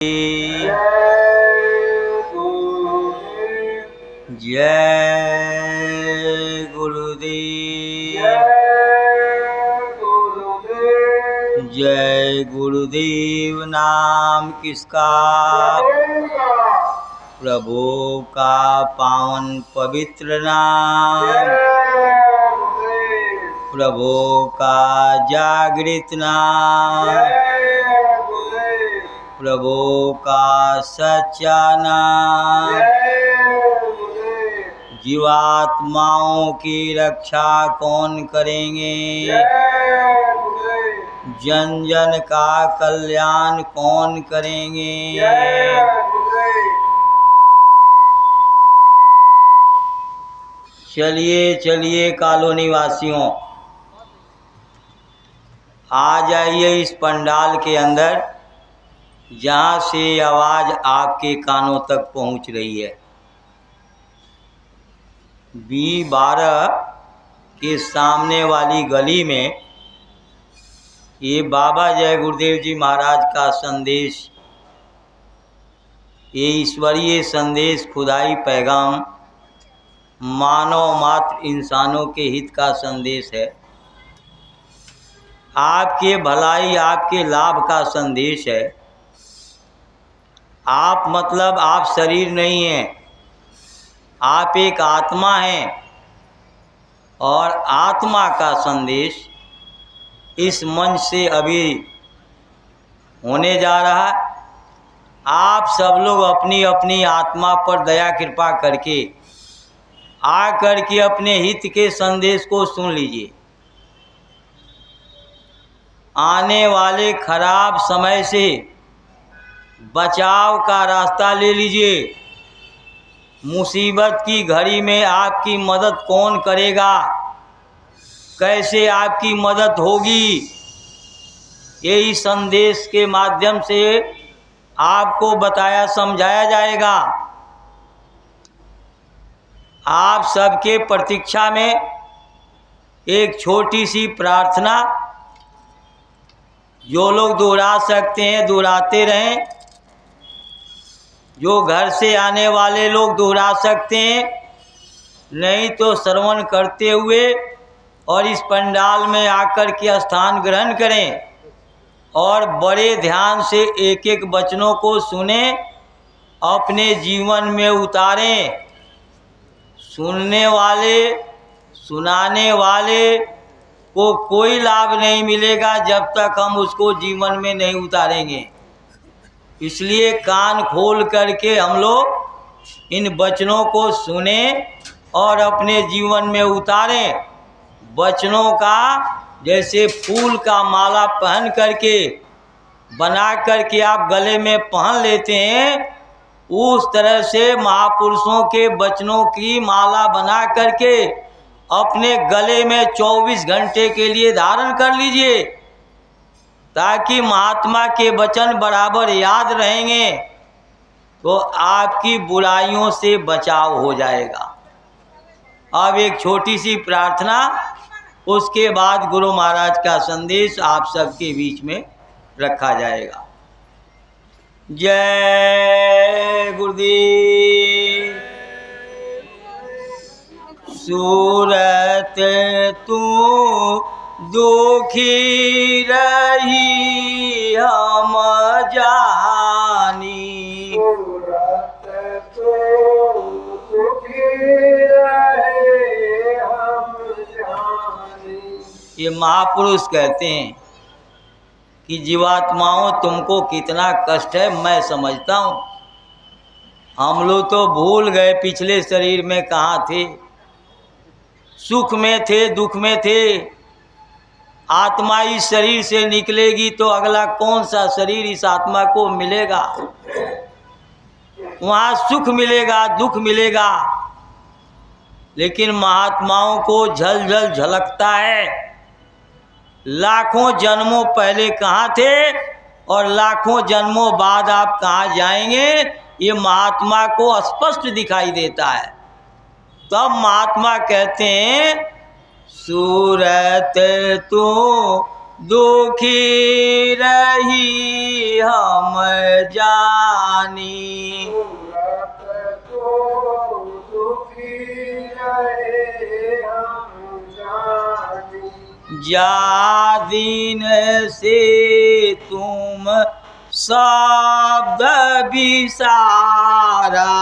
जय गुरुदेव। जय गुरुदेव नाम किसका? प्रभु का पावन पवित्र नाम, प्रभु का जागृत नाम, प्रभु का सच्चा नाम। जीवात्माओं की रक्षा कौन करेंगे? जन जन का कल्याण कौन करेंगे? चलिए चलिए कॉलोनी वासियों, आ जाइए इस पंडाल के अंदर जहाँ से आवाज़ आपके कानों तक पहुँच रही है। B12 के सामने वाली गली में ये बाबा जय गुरुदेव जी महाराज का संदेश, ये ईश्वरीय संदेश, खुदाई पैगाम, मानव मात्र इंसानों के हित का संदेश है। आपके भलाई, आपके लाभ का संदेश है। आप मतलब आप शरीर नहीं हैं, आप एक आत्मा हैं और आत्मा का संदेश इस मंच से अभी होने जा रहा है। आप सब लोग अपनी अपनी आत्मा पर दया कृपा करके आ करके अपने हित के संदेश को सुन लीजिए। आने वाले खराब समय से बचाव का रास्ता ले लीजिए। मुसीबत की घड़ी में आपकी मदद कौन करेगा, कैसे आपकी मदद होगी, यही संदेश के माध्यम से आपको बताया समझाया जाएगा। आप सबके प्रतीक्षा में एक छोटी सी प्रार्थना, जो लोग दोहरा सकते हैं दोहराते रहें, जो घर से आने वाले लोग दोहरा सकते हैं, नहीं तो श्रवण करते हुए और इस पंडाल में आकर के स्थान ग्रहण करें और बड़े ध्यान से एक एक वचनों को सुने, अपने जीवन में उतारें। सुनने वाले, सुनाने वाले को कोई लाभ नहीं मिलेगा जब तक हम उसको जीवन में नहीं उतारेंगे। इसलिए कान खोल करके हम लोग इन वचनों को सुने और अपने जीवन में उतारें। वचनों का जैसे फूल का माला पहन करके बना करके आप गले में पहन लेते हैं, उस तरह से महापुरुषों के वचनों की माला बना करके अपने गले में 24 घंटे के लिए धारण कर लीजिए, ताकि महात्मा के वचन बराबर याद रहेंगे तो आपकी बुराइयों से बचाव हो जाएगा। अब एक छोटी सी प्रार्थना, उसके बाद गुरु महाराज का संदेश आप सबके बीच में रखा जाएगा। जय गुरुदेव। सूरत तू दुखी रही हम जानी, सूरत तू दुखी रही हम जानी। ये महापुरुष कहते हैं कि जीवात्माओं तुमको कितना कष्ट है मैं समझता हूँ। हम लोग तो भूल गए पिछले शरीर में कहाँ थे, सुख में थे, दुख में थे। आत्मा इस शरीर से निकलेगी तो अगला कौन सा शरीर इस आत्मा को मिलेगा? वहाँ सुख मिलेगा, दुख मिलेगा। लेकिन महात्माओं को झल झल झलकता है, लाखों जन्मों पहले कहाँ थे और लाखों जन्मों बाद आप कहाँ जाएंगे, ये महात्मा को स्पष्ट दिखाई देता है। तब महात्मा कहते हैं सूरत तू दुखी रही हम जानी। जा दिन से तुम शब्द विसारा,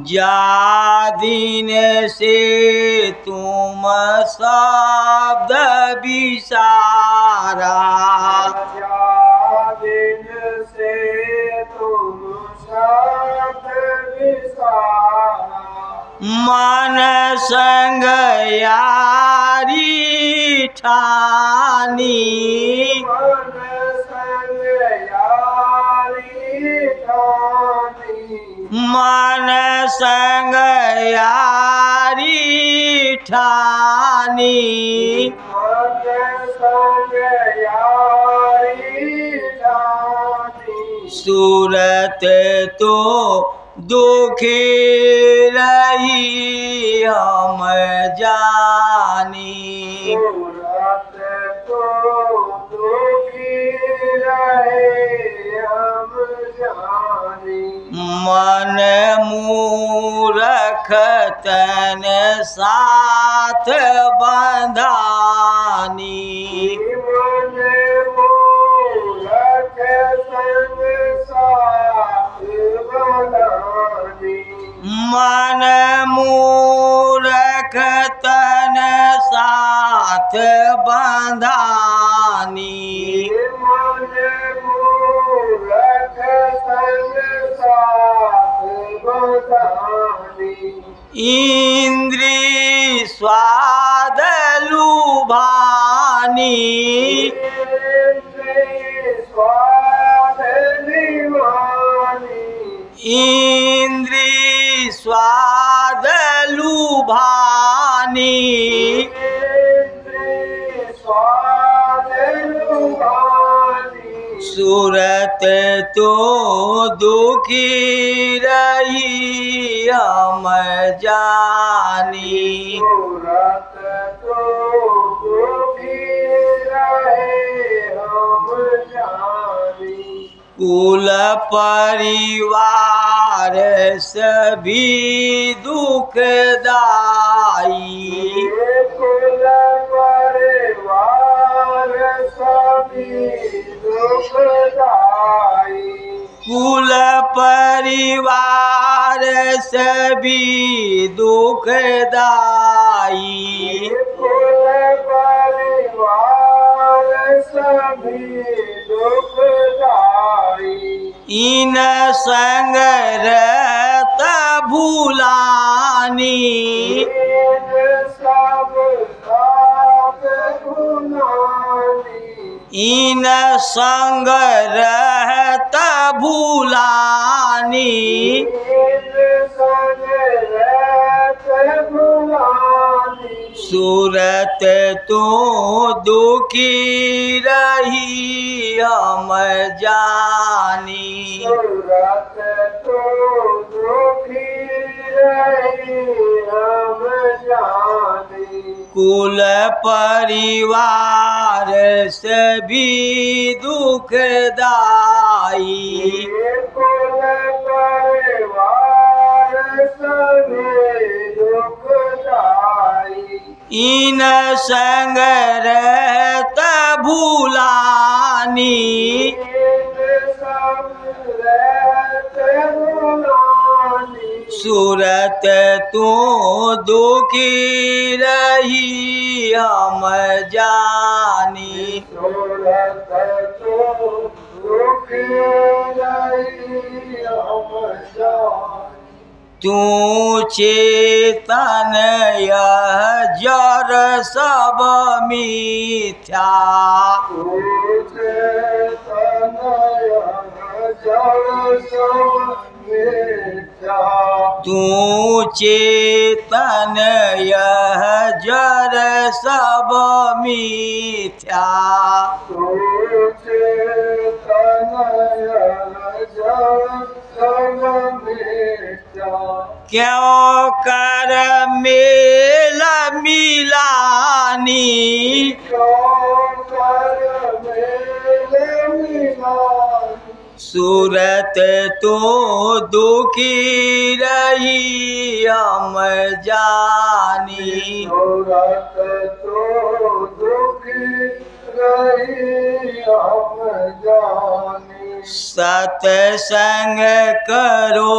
जा दिन से तुम शब्द विसारा, मन संग यारी ठानी, मन संग यारी ठानी, सूरत तो दुखी रही हम जानी। मन मूरख तन साथ बंधानी, मन मूरख तन साथ बंधानी, इंद्री स्वाद लुभानी, इंद्री स्वाद लुभानी, सूरत तो दुखी रही हम जानी। कुल परिवार सभी दुखदाई, कुल परिवार सभी दुखदाई, कुल परिवार सभी दुखदाई, कुल परिवार सभी दुखदाई, इन संग रहत भूलानी, इन संग रहत भूलानी, सूरत तो दुखी रही हम जानी। सूरत तो दुखी रही हम जानी। कुल परिवार सभी दुखदाई, कुल परिवार सभी दुखदाई, इन संग रहत भूलानी, सूरत तो दुखी रही हम जानी। सूरत तो दुखी रही हम जानी। तू चेतन यह जर सब मिथ्या, तू चेतन यह जर सब मिथ्या, तू चेतन यह जर सब मिथ्या, तू चेतन यह जर सब मिथ्या, क्यों कर मेल मिलानी, सूरत तो दुखी रही हम जानी, सूरत तो दुखी रही हम जानी। सत्संग करो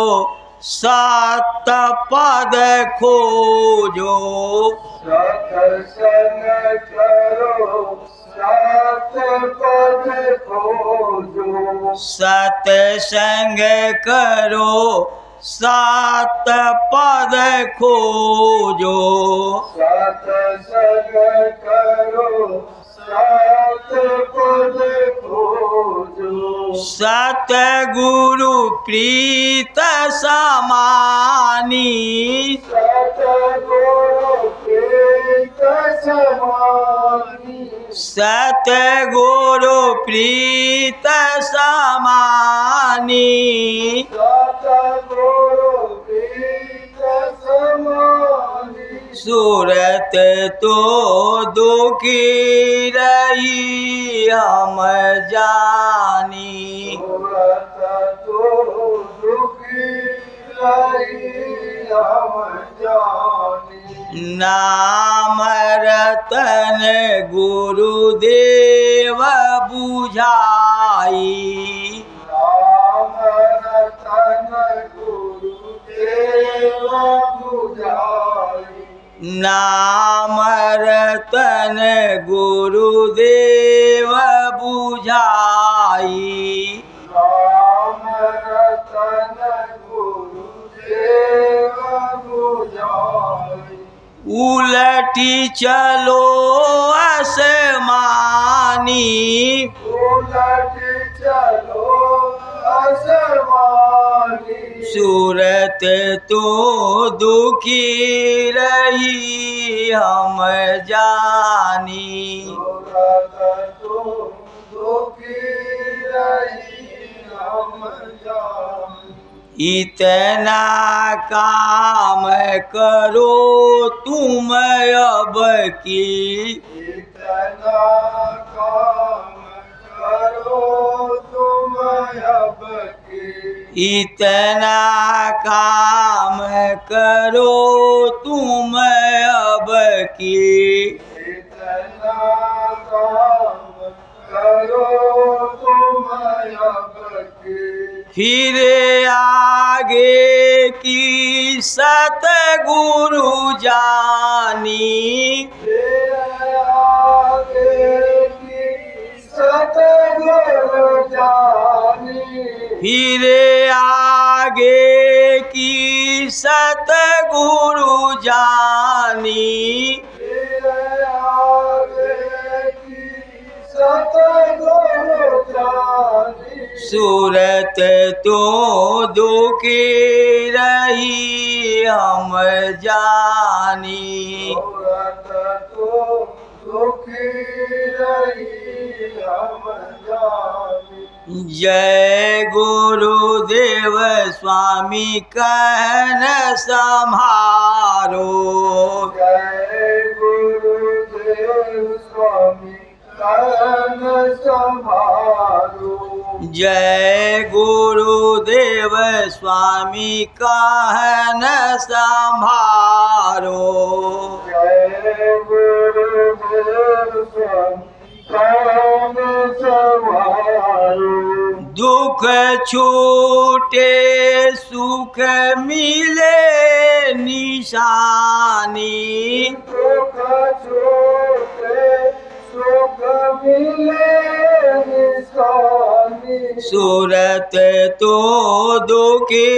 सात पद खोजो, सत्संग करो सात पद खोजो, सत्संग करो सात पद खोजो, सत्संग करो सात पद खोजो। सतगुरु प्रीत समानी, सतगुरु प्रीत समानी, सतगुरु प्रीत समानी, सतगुरु प्रीत समानी। सूरत तो दुखी रही हम जानी, सूरत तो दुखी रही हम जानी। नाम रतन गुरुदेव बुझाई, नाम रतन गुरुदेव बुझाई, नाम रतन गुरुदेव बुझाई, नाम रतन गुरुदेव बुझाई। उलटी चलो आसमानी, उलट चलो आसमानी, सूरत तो दुखी रही हम जानी, सूरत तो दुखी रही हम जानी। इतना काम करो तुम अब की, इतना काम करो तुम अब की, इतना काम करो तुम अब की, इतना काम करो तुम अब की। फिर आगे की सतगुरु जानी, आगे की सतगुरु जानी, फिर आगे की सतगुरु जानी, आगे की सतगुरु जानी। सूरत तो दुखी रही हम जानी, सूरत तो दुखी रही हम जानी। जय गुरुदेव स्वामी कहन संभारो, जय गुरुदेव स्वामी कहन संभारो, जय गुरुदेव स्वामी कहन संभारो, जय गुरुदेव स्वामी कहन संभारो। दुख छूटे सुख मिले निशानी, सुख छूटे सुख मिले निशानी, सूरत तो दुखी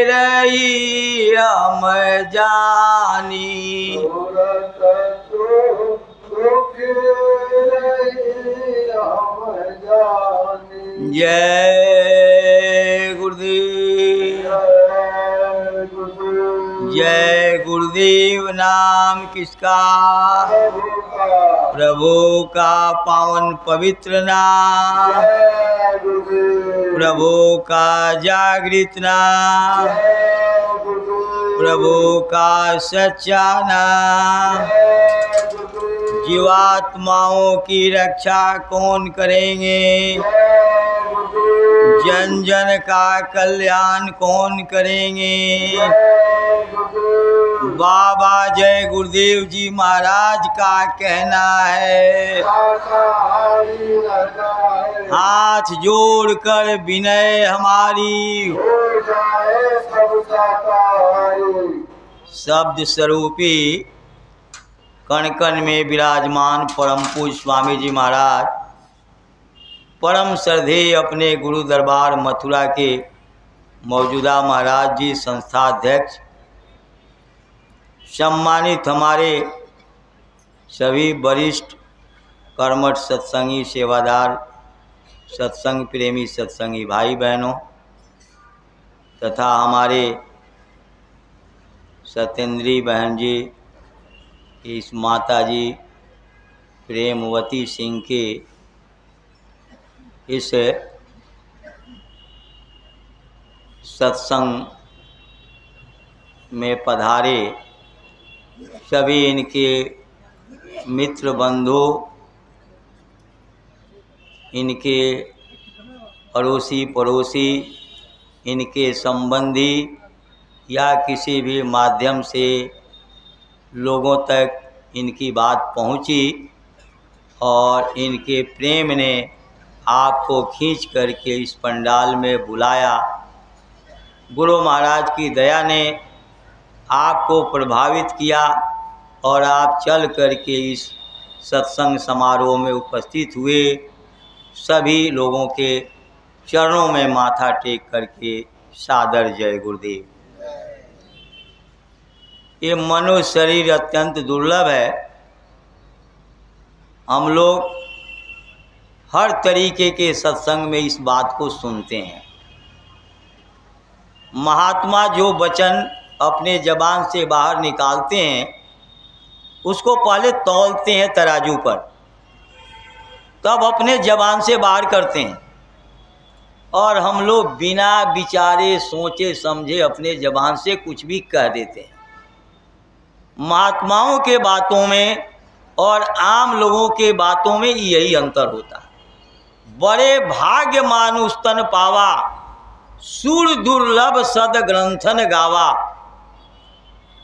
रही हम जानी, सूरत तो दुखी रही हम जानी। जय गुरुदेव, जय गुरुदेव, जय गुरुदेव नाम किसका, प्रभु का, प्रभु का पावन पवित्र नाम, जय गुरुदेव, प्रभु का जागृत नाम, जय गुरुदेव, प्रभु का सच्चा नाम। जय गुरुदेव जीवात्माओं की रक्षा कौन करेंगे? जय गुरुदेव जन जन का कल्याण कौन करेंगे? जय गुरुदेव बाबा जय गुरुदेव जी महाराज का कहना है, शाकाहारी रहना है, हाथ जोड़कर विनय हमारी। हो जाए सब शाकाहारी। शब्द स्वरूपी कण कण में विराजमान परम पूज्य स्वामी जी महाराज, परम श्रद्धेय अपने गुरु दरबार मथुरा के मौजूदा महाराज जी संस्थाध्यक्ष, सम्मानित हमारे सभी वरिष्ठ कर्मठ सत्संगी सेवादार, सत्संग प्रेमी सत्संगी भाई बहनों तथा हमारे सत्येंद्री बहन जी, इस माता जी प्रेमवती सिंह के इस सत्संग में पधारे सभी इनके मित्र बंधु, इनके अड़ोसी पड़ोसी, इनके संबंधी या किसी भी माध्यम से लोगों तक इनकी बात पहुंची और इनके प्रेम ने आपको खींच करके इस पंडाल में बुलाया। गुरु महाराज की दया ने आपको प्रभावित किया और आप चल करके इस सत्संग समारोह में उपस्थित हुए। सभी लोगों के चरणों में माथा टेक करके सादर जय गुरुदेव। ये मनुष्य शरीर अत्यंत दुर्लभ है। हम लोग हर तरीके के सत्संग में इस बात को सुनते हैं। महात्मा जो वचन अपने जबान से बाहर निकालते हैं उसको पहले तौलते हैं तराजू पर, तब अपने जबान से बाहर करते हैं। और हम लोग बिना विचारे सोचे समझे अपने जबान से कुछ भी कह देते हैं। महात्माओं के बातों में और आम लोगों के बातों में यही अंतर होता है। बड़े भाग्य मानुष तन पावा, सुर दुर्लभ सद ग्रंथन गावा।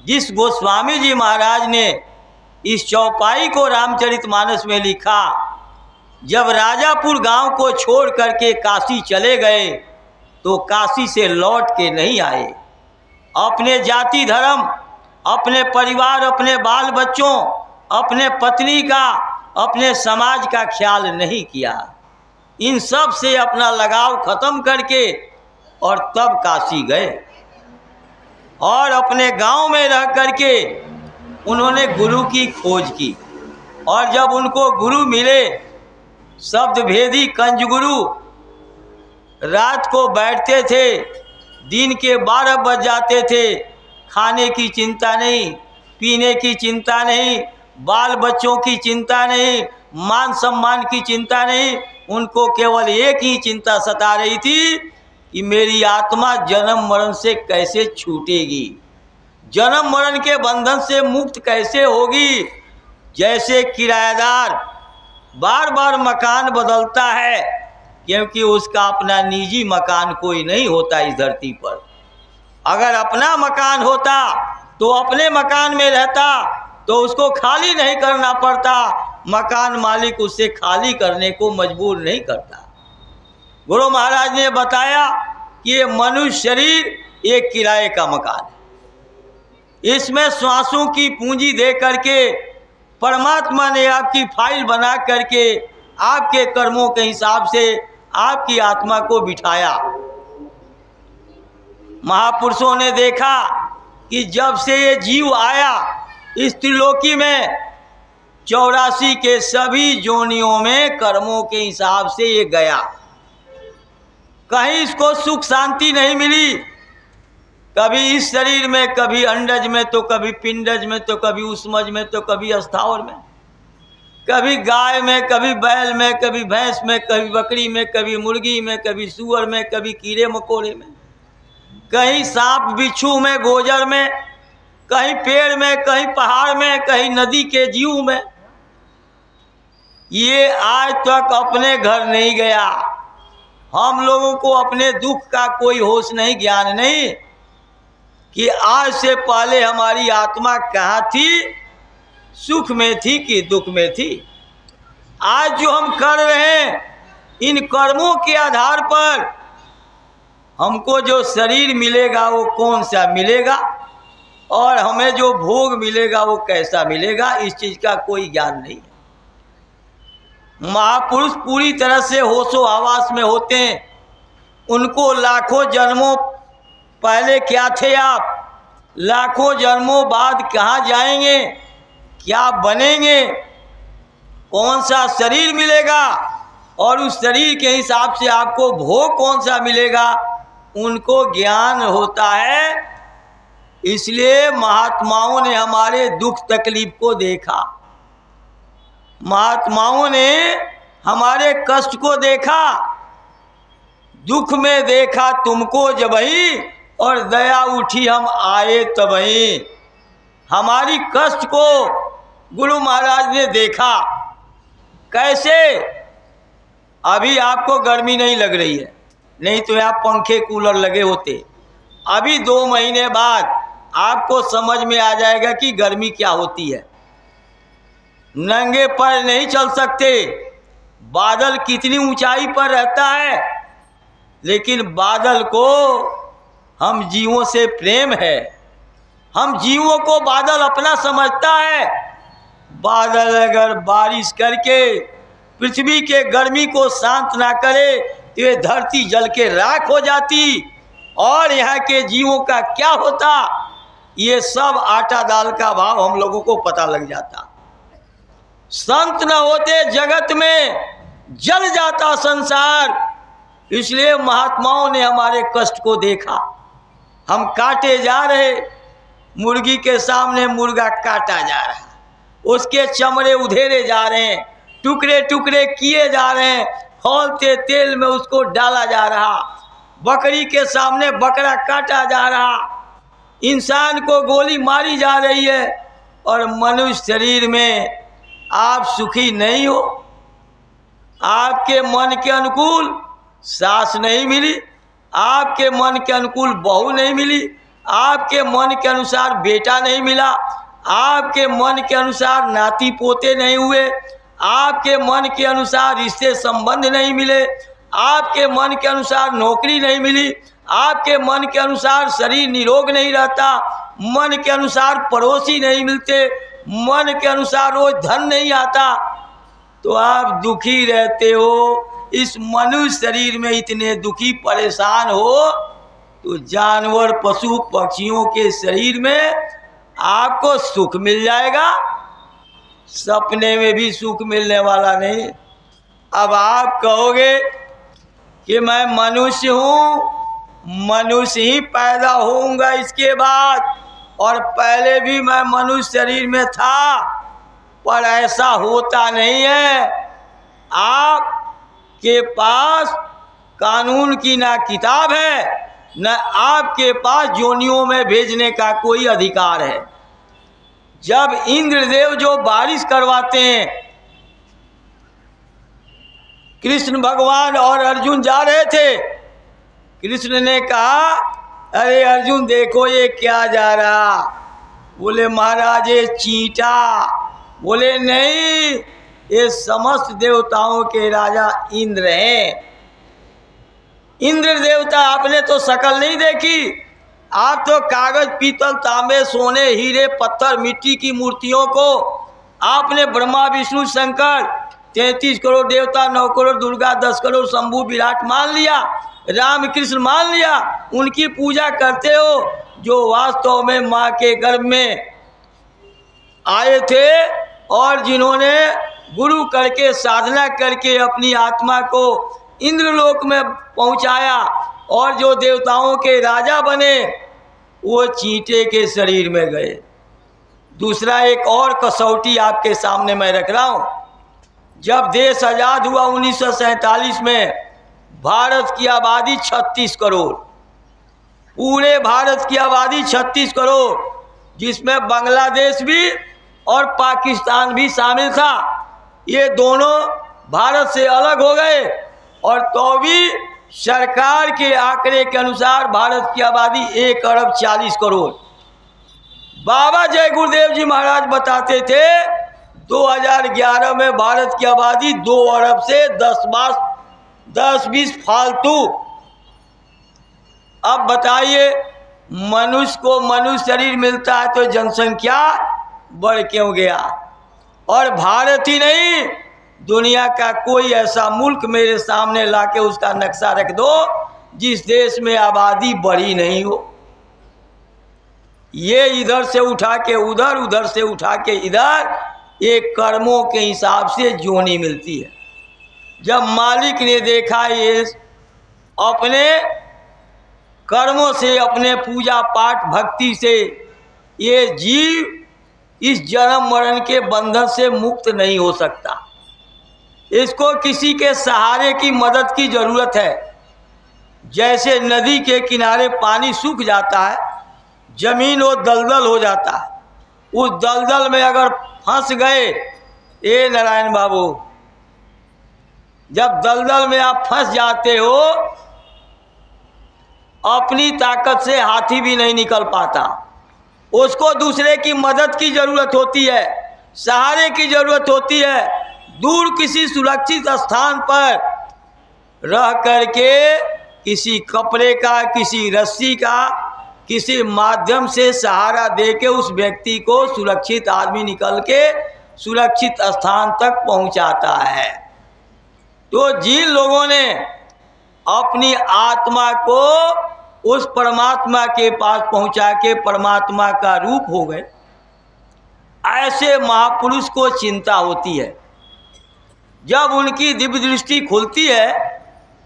जिस गोस्वामी जी महाराज ने इस चौपाई को रामचरितमानस में लिखा, जब राजापुर गांव को छोड़ करके काशी चले गए तो काशी से लौट के नहीं आए। अपने जाति धर्म, अपने परिवार, अपने बाल बच्चों, अपने पत्नी का, अपने समाज का ख्याल नहीं किया। इन सब से अपना लगाव खत्म करके और तब काशी गए और अपने गांव में रह करके उन्होंने गुरु की खोज की। और जब उनको गुरु मिले, शब्द भेदी कंज गुरु, रात को बैठते थे, दिन के 12 बज जाते थे, खाने की चिंता नहीं, पीने की चिंता नहीं, बाल बच्चों की चिंता नहीं, मान सम्मान की चिंता नहीं। उनको केवल एक ही चिंता सता रही थी कि मेरी आत्मा जन्म मरण से कैसे छूटेगी, जन्म मरण के बंधन से मुक्त कैसे होगी। जैसे किराएदार बार बार मकान बदलता है क्योंकि उसका अपना निजी मकान कोई नहीं होता इस धरती पर। अगर अपना मकान होता तो अपने मकान में रहता तो उसको खाली नहीं करना पड़ता, मकान मालिक उसे खाली करने को मजबूर नहीं करता। गुरु महाराज ने बताया कि ये मनुष्य शरीर एक किराए का मकान है। इसमें श्वासों की पूंजी दे करके परमात्मा ने आपकी फाइल बना करके आपके कर्मों के हिसाब से आपकी आत्मा को बिठाया। महापुरुषों ने देखा कि जब से ये जीव आया इस त्रिलोकी में, 84 के सभी जोनियों में कर्मों के हिसाब से ये गया। कहीं इसको सुख शांति नहीं मिली। कभी इस शरीर में, कभी अंडज में, तो कभी पिंडज में, तो कभी उष्मज में, तो कभी स्थावर में, कभी गाय में, कभी बैल में, कभी भैंस में, कभी बकरी में, कभी मुर्गी में, कभी सुअर में, कभी कीड़े मकोड़े में, कहीं सांप बिच्छू में, गोजर में, कहीं पेड़ में, कहीं पहाड़ में, कहीं नदी के जीव में। ये आज तक अपने घर नहीं गया। हम लोगों को अपने दुख का कोई होश नहीं, ज्ञान नहीं कि आज से पहले हमारी आत्मा कहाँ थी, सुख में थी कि दुख में थी। आज जो हम कर रहे हैं, इन कर्मों के आधार पर हमको जो शरीर मिलेगा वो कौन सा मिलेगा, और हमें जो भोग मिलेगा वो कैसा मिलेगा, इस चीज़ का कोई ज्ञान नहीं है। महापुरुष पूरी तरह से होशो हवास में होते हैं। उनको लाखों जन्मों पहले क्या थे आप, लाखों जन्मों बाद कहाँ जाएंगे, क्या बनेंगे, कौन सा शरीर मिलेगा, और उस शरीर के हिसाब से आपको भोग कौन सा मिलेगा, उनको ज्ञान होता है। इसलिए महात्माओं ने हमारे दुख तकलीफ को देखा, महात्माओं ने हमारे कष्ट को देखा, दुख में देखा तुमको जबही, और दया उठी हम आए तबही। हमारी कष्ट को गुरु महाराज ने देखा। कैसे? अभी आपको गर्मी नहीं लग रही है, नहीं तो यहाँ पंखे कूलर लगे होते। अभी 2 महीने बाद आपको समझ में आ जाएगा कि गर्मी क्या होती है। नंगे पैर नहीं चल सकते। बादल कितनी ऊंचाई पर रहता है, लेकिन बादल को हम जीवों से प्रेम है, हम जीवों को बादल अपना समझता है। बादल अगर बारिश करके पृथ्वी के गर्मी को शांत ना करे तो ये धरती जल के राख हो जाती, और यहाँ के जीवों का क्या होता, ये सब आटा दाल का भाव हम लोगों को पता लग जाता। संत न होते जगत में जल जाता संसार। इसलिए महात्माओं ने हमारे कष्ट को देखा। हम काटे जा रहे, मुर्गी के सामने मुर्गा काटा जा रहा, उसके चमड़े उधेरे जा रहे हैं, टुकड़े टुकड़े किए जा रहे हैं, खौलते तेल में उसको डाला जा रहा। बकरी के सामने बकरा काटा जा रहा, इंसान को गोली मारी जा रही है, और मनुष्य शरीर में आप सुखी नहीं हो। आपके मन के अनुकूल सास नहीं मिली, आपके मन के अनुकूल बहू नहीं मिली, आपके मन के अनुसार बेटा नहीं मिला, आपके मन के अनुसार नाती पोते नहीं हुए, आपके मन के अनुसार रिश्ते संबंध नहीं मिले, आपके मन के अनुसार नौकरी नहीं मिली, आपके मन के अनुसार शरीर निरोग नहीं रहता, मन के अनुसार पड़ोसी नहीं मिलते, मन के अनुसार रोज धन नहीं आता, तो आप दुखी रहते हो। इस मनुष्य शरीर में इतने दुखी परेशान हो, तो जानवर पशु पक्षियों के शरीर में आपको सुख मिल जाएगा, सपने में भी सुख मिलने वाला नहीं। अब आप कहोगे कि मैं मनुष्य हूँ, मनुष्य ही पैदा होऊंगा इसके बाद, और पहले भी मैं मनुष्य शरीर में था, पर ऐसा होता नहीं है। आपके पास कानून की ना किताब है, न आपके पास जोनियों में भेजने का कोई अधिकार है। जब इंद्रदेव जो बारिश करवाते हैं, कृष्ण भगवान और अर्जुन जा रहे थे, कृष्ण ने कहा, अरे अर्जुन देखो ये क्या जा रहा। बोले महाराज ये चींटा। बोले नहीं, ये समस्त देवताओं के राजा इंद्र हैं। इंद्र देवता आपने तो शकल नहीं देखी, आप तो कागज पीतल तांबे सोने हीरे पत्थर मिट्टी की मूर्तियों को आपने ब्रह्मा विष्णु शंकर 33 करोड़ देवता 9 करोड़ दुर्गा 10 करोड़ शंभु विराट मान लिया, राम कृष्ण मान लिया, उनकी पूजा करते हो, जो वास्तव में माँ के गर्भ में आए थे और जिन्होंने गुरु करके साधना करके अपनी आत्मा को इंद्रलोक में पहुंचाया और जो देवताओं के राजा बने, वो चींटे के शरीर में गए। दूसरा एक और कसौटी आपके सामने मैं रख रहा हूँ। जब देश आज़ाद हुआ 1947 में, भारत की आबादी 36 करोड़, पूरे भारत की आबादी 36 करोड़, जिसमें बांग्लादेश भी और पाकिस्तान भी शामिल था। ये दोनों भारत से अलग हो गए और तो भी सरकार के आंकड़े के अनुसार भारत की आबादी 1,40,00,000,000। बाबा जय गुरुदेव जी महाराज बताते थे 2011 में भारत की आबादी 2 अरब से 10-20 फालतू। अब बताइए, मनुष्य को मनुष्य शरीर मिलता है तो जनसंख्या बढ़ क्यों गया? और भारत ही नहीं, दुनिया का कोई ऐसा मुल्क मेरे सामने लाके उसका नक्शा रख दो जिस देश में आबादी बढ़ी नहीं हो। ये इधर से उठा के उधर, उधर से उठा के इधर, एक कर्मों के हिसाब से जोनी मिलती है। जब मालिक ने देखा ये अपने कर्मों से, अपने पूजा पाठ भक्ति से ये जीव इस जन्म मरण के बंधन से मुक्त नहीं हो सकता, इसको किसी के सहारे की मदद की जरूरत है। जैसे नदी के किनारे पानी सूख जाता है, जमीन वो दलदल हो जाता है, उस दलदल में अगर फंस गए, ए नारायण बाबू, जब दलदल में आप फंस जाते हो, अपनी ताकत से हाथी भी नहीं निकल पाता, उसको दूसरे की मदद की जरूरत होती है, सहारे की जरूरत होती है। दूर किसी सुरक्षित स्थान पर रह करके किसी कपड़े का, किसी रस्सी का, किसी माध्यम से सहारा देके उस व्यक्ति को सुरक्षित आदमी निकल के सुरक्षित स्थान तक पहुंचाता है। तो जिन लोगों ने अपनी आत्मा को उस परमात्मा के पास पहुंचा के परमात्मा का रूप हो गए, ऐसे महापुरुष को चिंता होती है। जब उनकी दिव्य दृष्टि खुलती है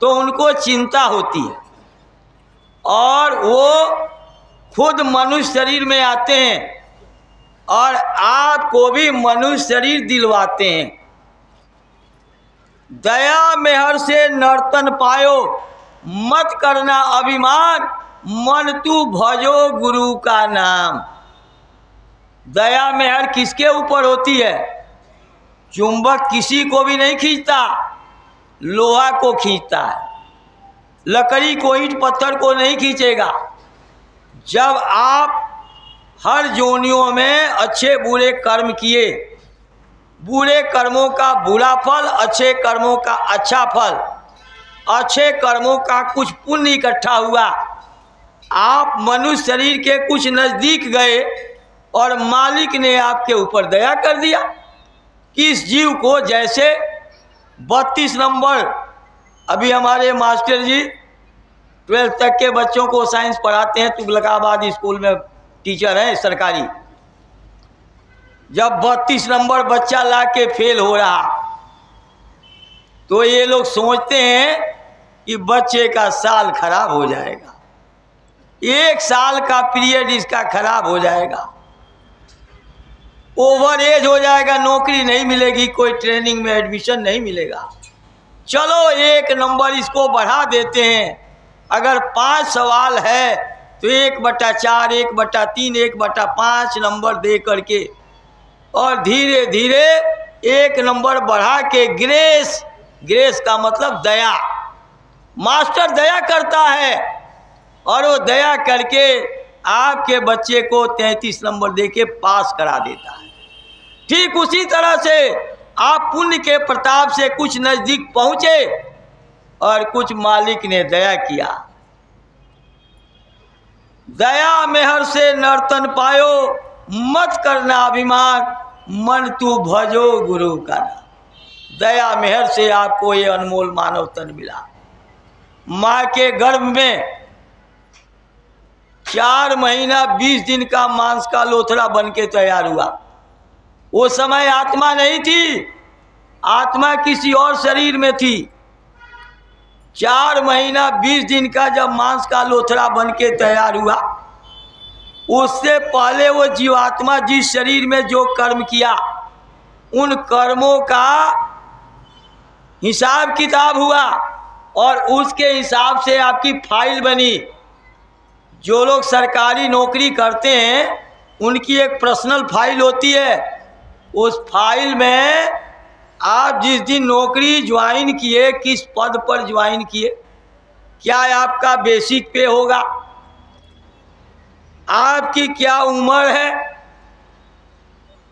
तो उनको चिंता होती है और वो खुद मनुष्य शरीर में आते हैं और आपको भी मनुष्य शरीर दिलवाते हैं। दया मेहर से नर्तन पायो, मत करना अभिमान, मन तू भजो गुरु का नाम। दया मेहर किसके ऊपर होती है? चुंबक किसी को भी नहीं खींचता, लोहा को खींचता है, लकड़ी को, ईंट पत्थर को नहीं खींचेगा। जब आप हर जोनियों में अच्छे बुरे कर्म किए, बुरे कर्मों का बुरा फल, अच्छे कर्मों का अच्छा फल, अच्छे कर्मों का कुछ पुण्य इकट्ठा हुआ, आप मनुष्य शरीर के कुछ नज़दीक गए और मालिक ने आपके ऊपर दया कर दिया कि इस जीव को, जैसे 32 नंबर, अभी हमारे मास्टर जी 12th तक के बच्चों को साइंस पढ़ाते हैं, तुगलकाबाद स्कूल में टीचर हैं सरकारी। जब 32 नंबर बच्चा ला के फेल हो रहा तो ये लोग सोचते हैं कि बच्चे का साल खराब हो जाएगा, 1 साल का पीरियड इसका खराब हो जाएगा, ओवर एज हो जाएगा, नौकरी नहीं मिलेगी, कोई ट्रेनिंग में एडमिशन नहीं मिलेगा, चलो 1 नंबर इसको बढ़ा देते हैं। अगर 5 सवाल है तो 1/4, 1/3, 1/5 नंबर दे करके और धीरे धीरे 1 नंबर बढ़ा के ग्रेस, ग्रेस का मतलब दया, मास्टर दया करता है और वो दया करके आपके बच्चे को 33 नंबर दे के पास करा देता है। ठीक उसी तरह से आप पुण्य के प्रताप से कुछ नज़दीक पहुँचे और कुछ मालिक ने दया किया। दया मेहर से नर्तन पायो, मत करना अभिमान, मन तू भजो गुरु का नाम। दया मेहर से आपको ये अनमोल मानव तन मिला। माँ के गर्भ में 4 महीना 20 दिन का मांस का लोथड़ा बन के तैयार हुआ। वो समय आत्मा नहीं थी, आत्मा किसी और शरीर में थी। 4 महीना 20 दिन का जब मांस का लोथड़ा बन के तैयार हुआ, उससे पहले वो जीवात्मा जिस शरीर में जो कर्म किया, उन कर्मों का हिसाब किताब हुआ और उसके हिसाब से आपकी फाइल बनी। जो लोग सरकारी नौकरी करते हैं उनकी एक पर्सनल फाइल होती है। उस फाइल में आप जिस दिन नौकरी ज्वाइन किए, किस पद पर ज्वाइन किए, क्या आपका बेसिक पे होगा, आपकी क्या उम्र है,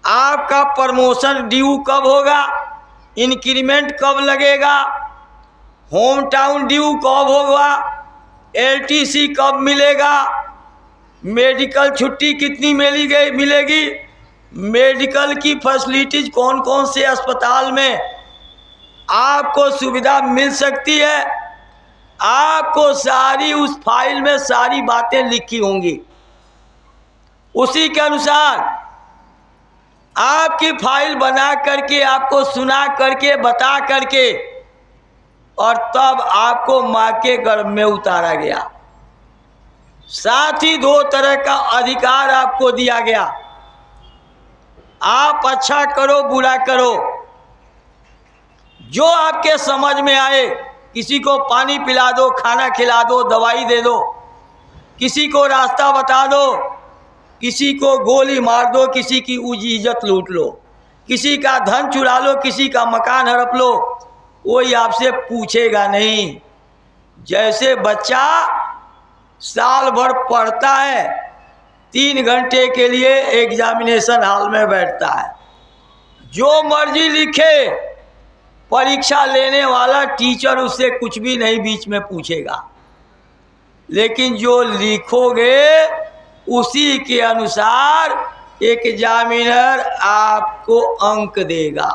आपका प्रमोशन ड्यू कब होगा, इंक्रीमेंट कब लगेगा, होम टाउन ड्यू कब होगा, एलटीसी कब मिलेगा, मेडिकल छुट्टी कितनी मिलेगी, मेडिकल की फैसिलिटीज कौन कौन से अस्पताल में आपको सुविधा मिल सकती है, आपको सारी उस फाइल में सारी बातें लिखी होंगी। उसी के अनुसार आपकी फाइल बना करके, आपको सुना करके, बता करके, और तब आपको माँ के गर्भ में उतारा गया। साथ ही 2 तरह का अधिकार आपको दिया गया। आप अच्छा करो, बुरा करो, जो आपके समझ में आए, किसी को पानी पिला दो, खाना खिला दो, दवाई दे दो, किसी को रास्ता बता दो, किसी को गोली मार दो, किसी की इज्जत लूट लो, किसी का धन चुरा लो, किसी का मकान हड़प लो, कोई आपसे पूछेगा नहीं। जैसे बच्चा साल भर पढ़ता है, 3 घंटे के लिए एग्जामिनेशन हॉल में बैठता है, जो मर्जी लिखे, परीक्षा लेने वाला टीचर उससे कुछ भी नहीं बीच में पूछेगा, लेकिन जो लिखोगे उसी के अनुसार एग्जामिनर आपको अंक देगा।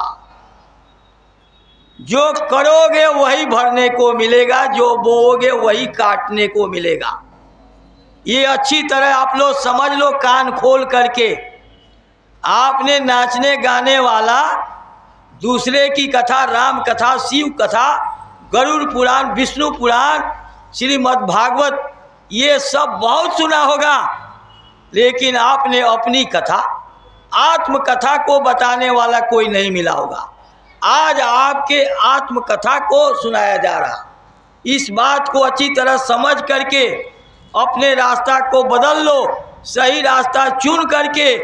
जो करोगे वही भरने को मिलेगा, जो बोओगे वही काटने को मिलेगा। ये अच्छी तरह आप लोग समझ लो, कान खोल करके। आपने नाचने गाने वाला दूसरे की कथा, राम कथा, शिव कथा, गरुड़ पुराण, विष्णु पुराण, श्रीमद् भागवत, ये सब बहुत सुना होगा, लेकिन आपने अपनी कथा, आत्मकथा को बताने वाला कोई नहीं मिला होगा। आज आपके आत्मकथा को सुनाया जा रहा। इस बात को अच्छी तरह समझ करके अपने रास्ता को बदल लो, सही रास्ता चुन करके,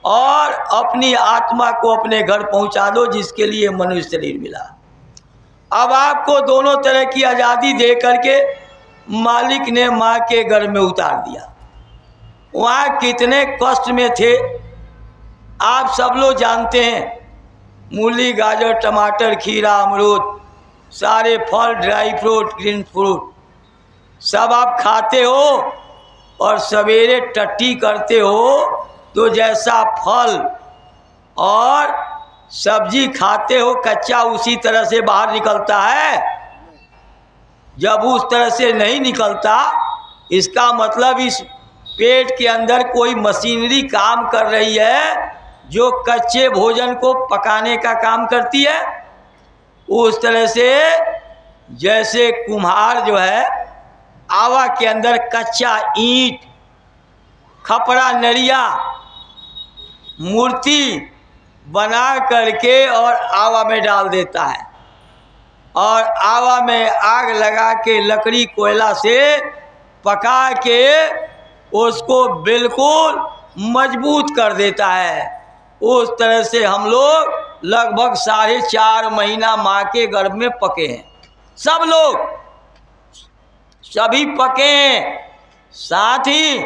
और अपनी आत्मा को अपने घर पहुंचा दो, जिसके लिए मनुष्य शरीर मिला। अब आपको दोनों तरह की आज़ादी दे करके मालिक ने माँ के घर में उतार दिया। वहाँ कितने कष्ट में थे आप सब लोग जानते हैं। मूली, गाजर, टमाटर, खीरा, अमरूद, सारे फल, ड्राई फ्रूट, ग्रीन फ्रूट सब आप खाते हो, और सवेरे टट्टी करते हो तो जैसा फल और सब्जी खाते हो कच्चा, उसी तरह से बाहर निकलता है। जब उस तरह से नहीं निकलता, इसका मतलब इस पेट के अंदर कोई मशीनरी काम कर रही है जो कच्चे भोजन को पकाने का काम करती है। उस तरह से जैसे कुम्हार जो है आवा के अंदर कच्चा ईंट, खपड़ा, नरिया, मूर्ति बना करके और आवा में डाल देता है, और आवा में आग लगा के लकड़ी कोयला से पका के उसको बिल्कुल मजबूत कर देता है। उस तरह से हम लोग लगभग 4.5 महीना माँ के गर्भ में पके हैं। सब लोग, सभी पके हैं। साथ ही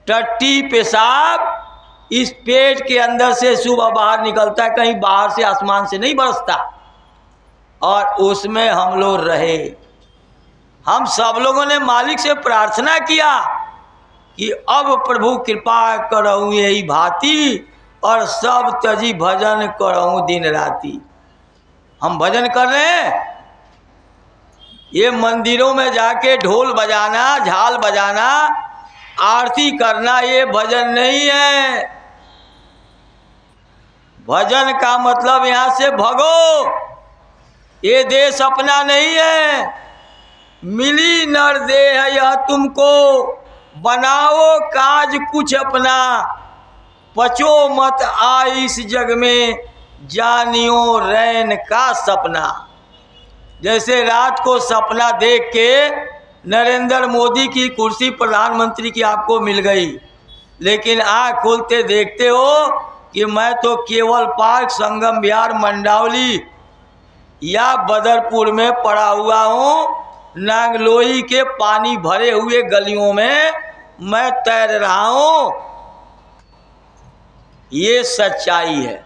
टट्टी, पेशाब इस पेट के अंदर से सुबह बाहर निकलता है, कहीं बाहर से आसमान से नहीं बरसता, और उसमें हम लोग रहे। हम सब लोगों ने मालिक से प्रार्थना किया कि अब प्रभु कृपा करहु यही भांति, और सब तजी भजन करहु दिन राति। हम भजन कर रहे हैं। ये मंदिरों में जाके ढोल बजाना, झाल बजाना, आरती करना, ये भजन नहीं है। भजन का मतलब यहाँ से भगो, ये देश अपना नहीं है। मिली नर देह यह तुमको, बनाओ काज कुछ अपना, पचो मत आई इस जग में, जानियो रैन का सपना। जैसे रात को सपना देख के नरेंद्र मोदी की कुर्सी प्रधानमंत्री की आपको मिल गई, लेकिन आँख खोलते देखते हो कि मैं तो केवल पार्क, संगम विहार, मंडावली या बदरपुर में पड़ा हुआ हूँ। नांगलोई के पानी भरे हुए गलियों में मैं तैर रहा हूँ। ये सच्चाई है।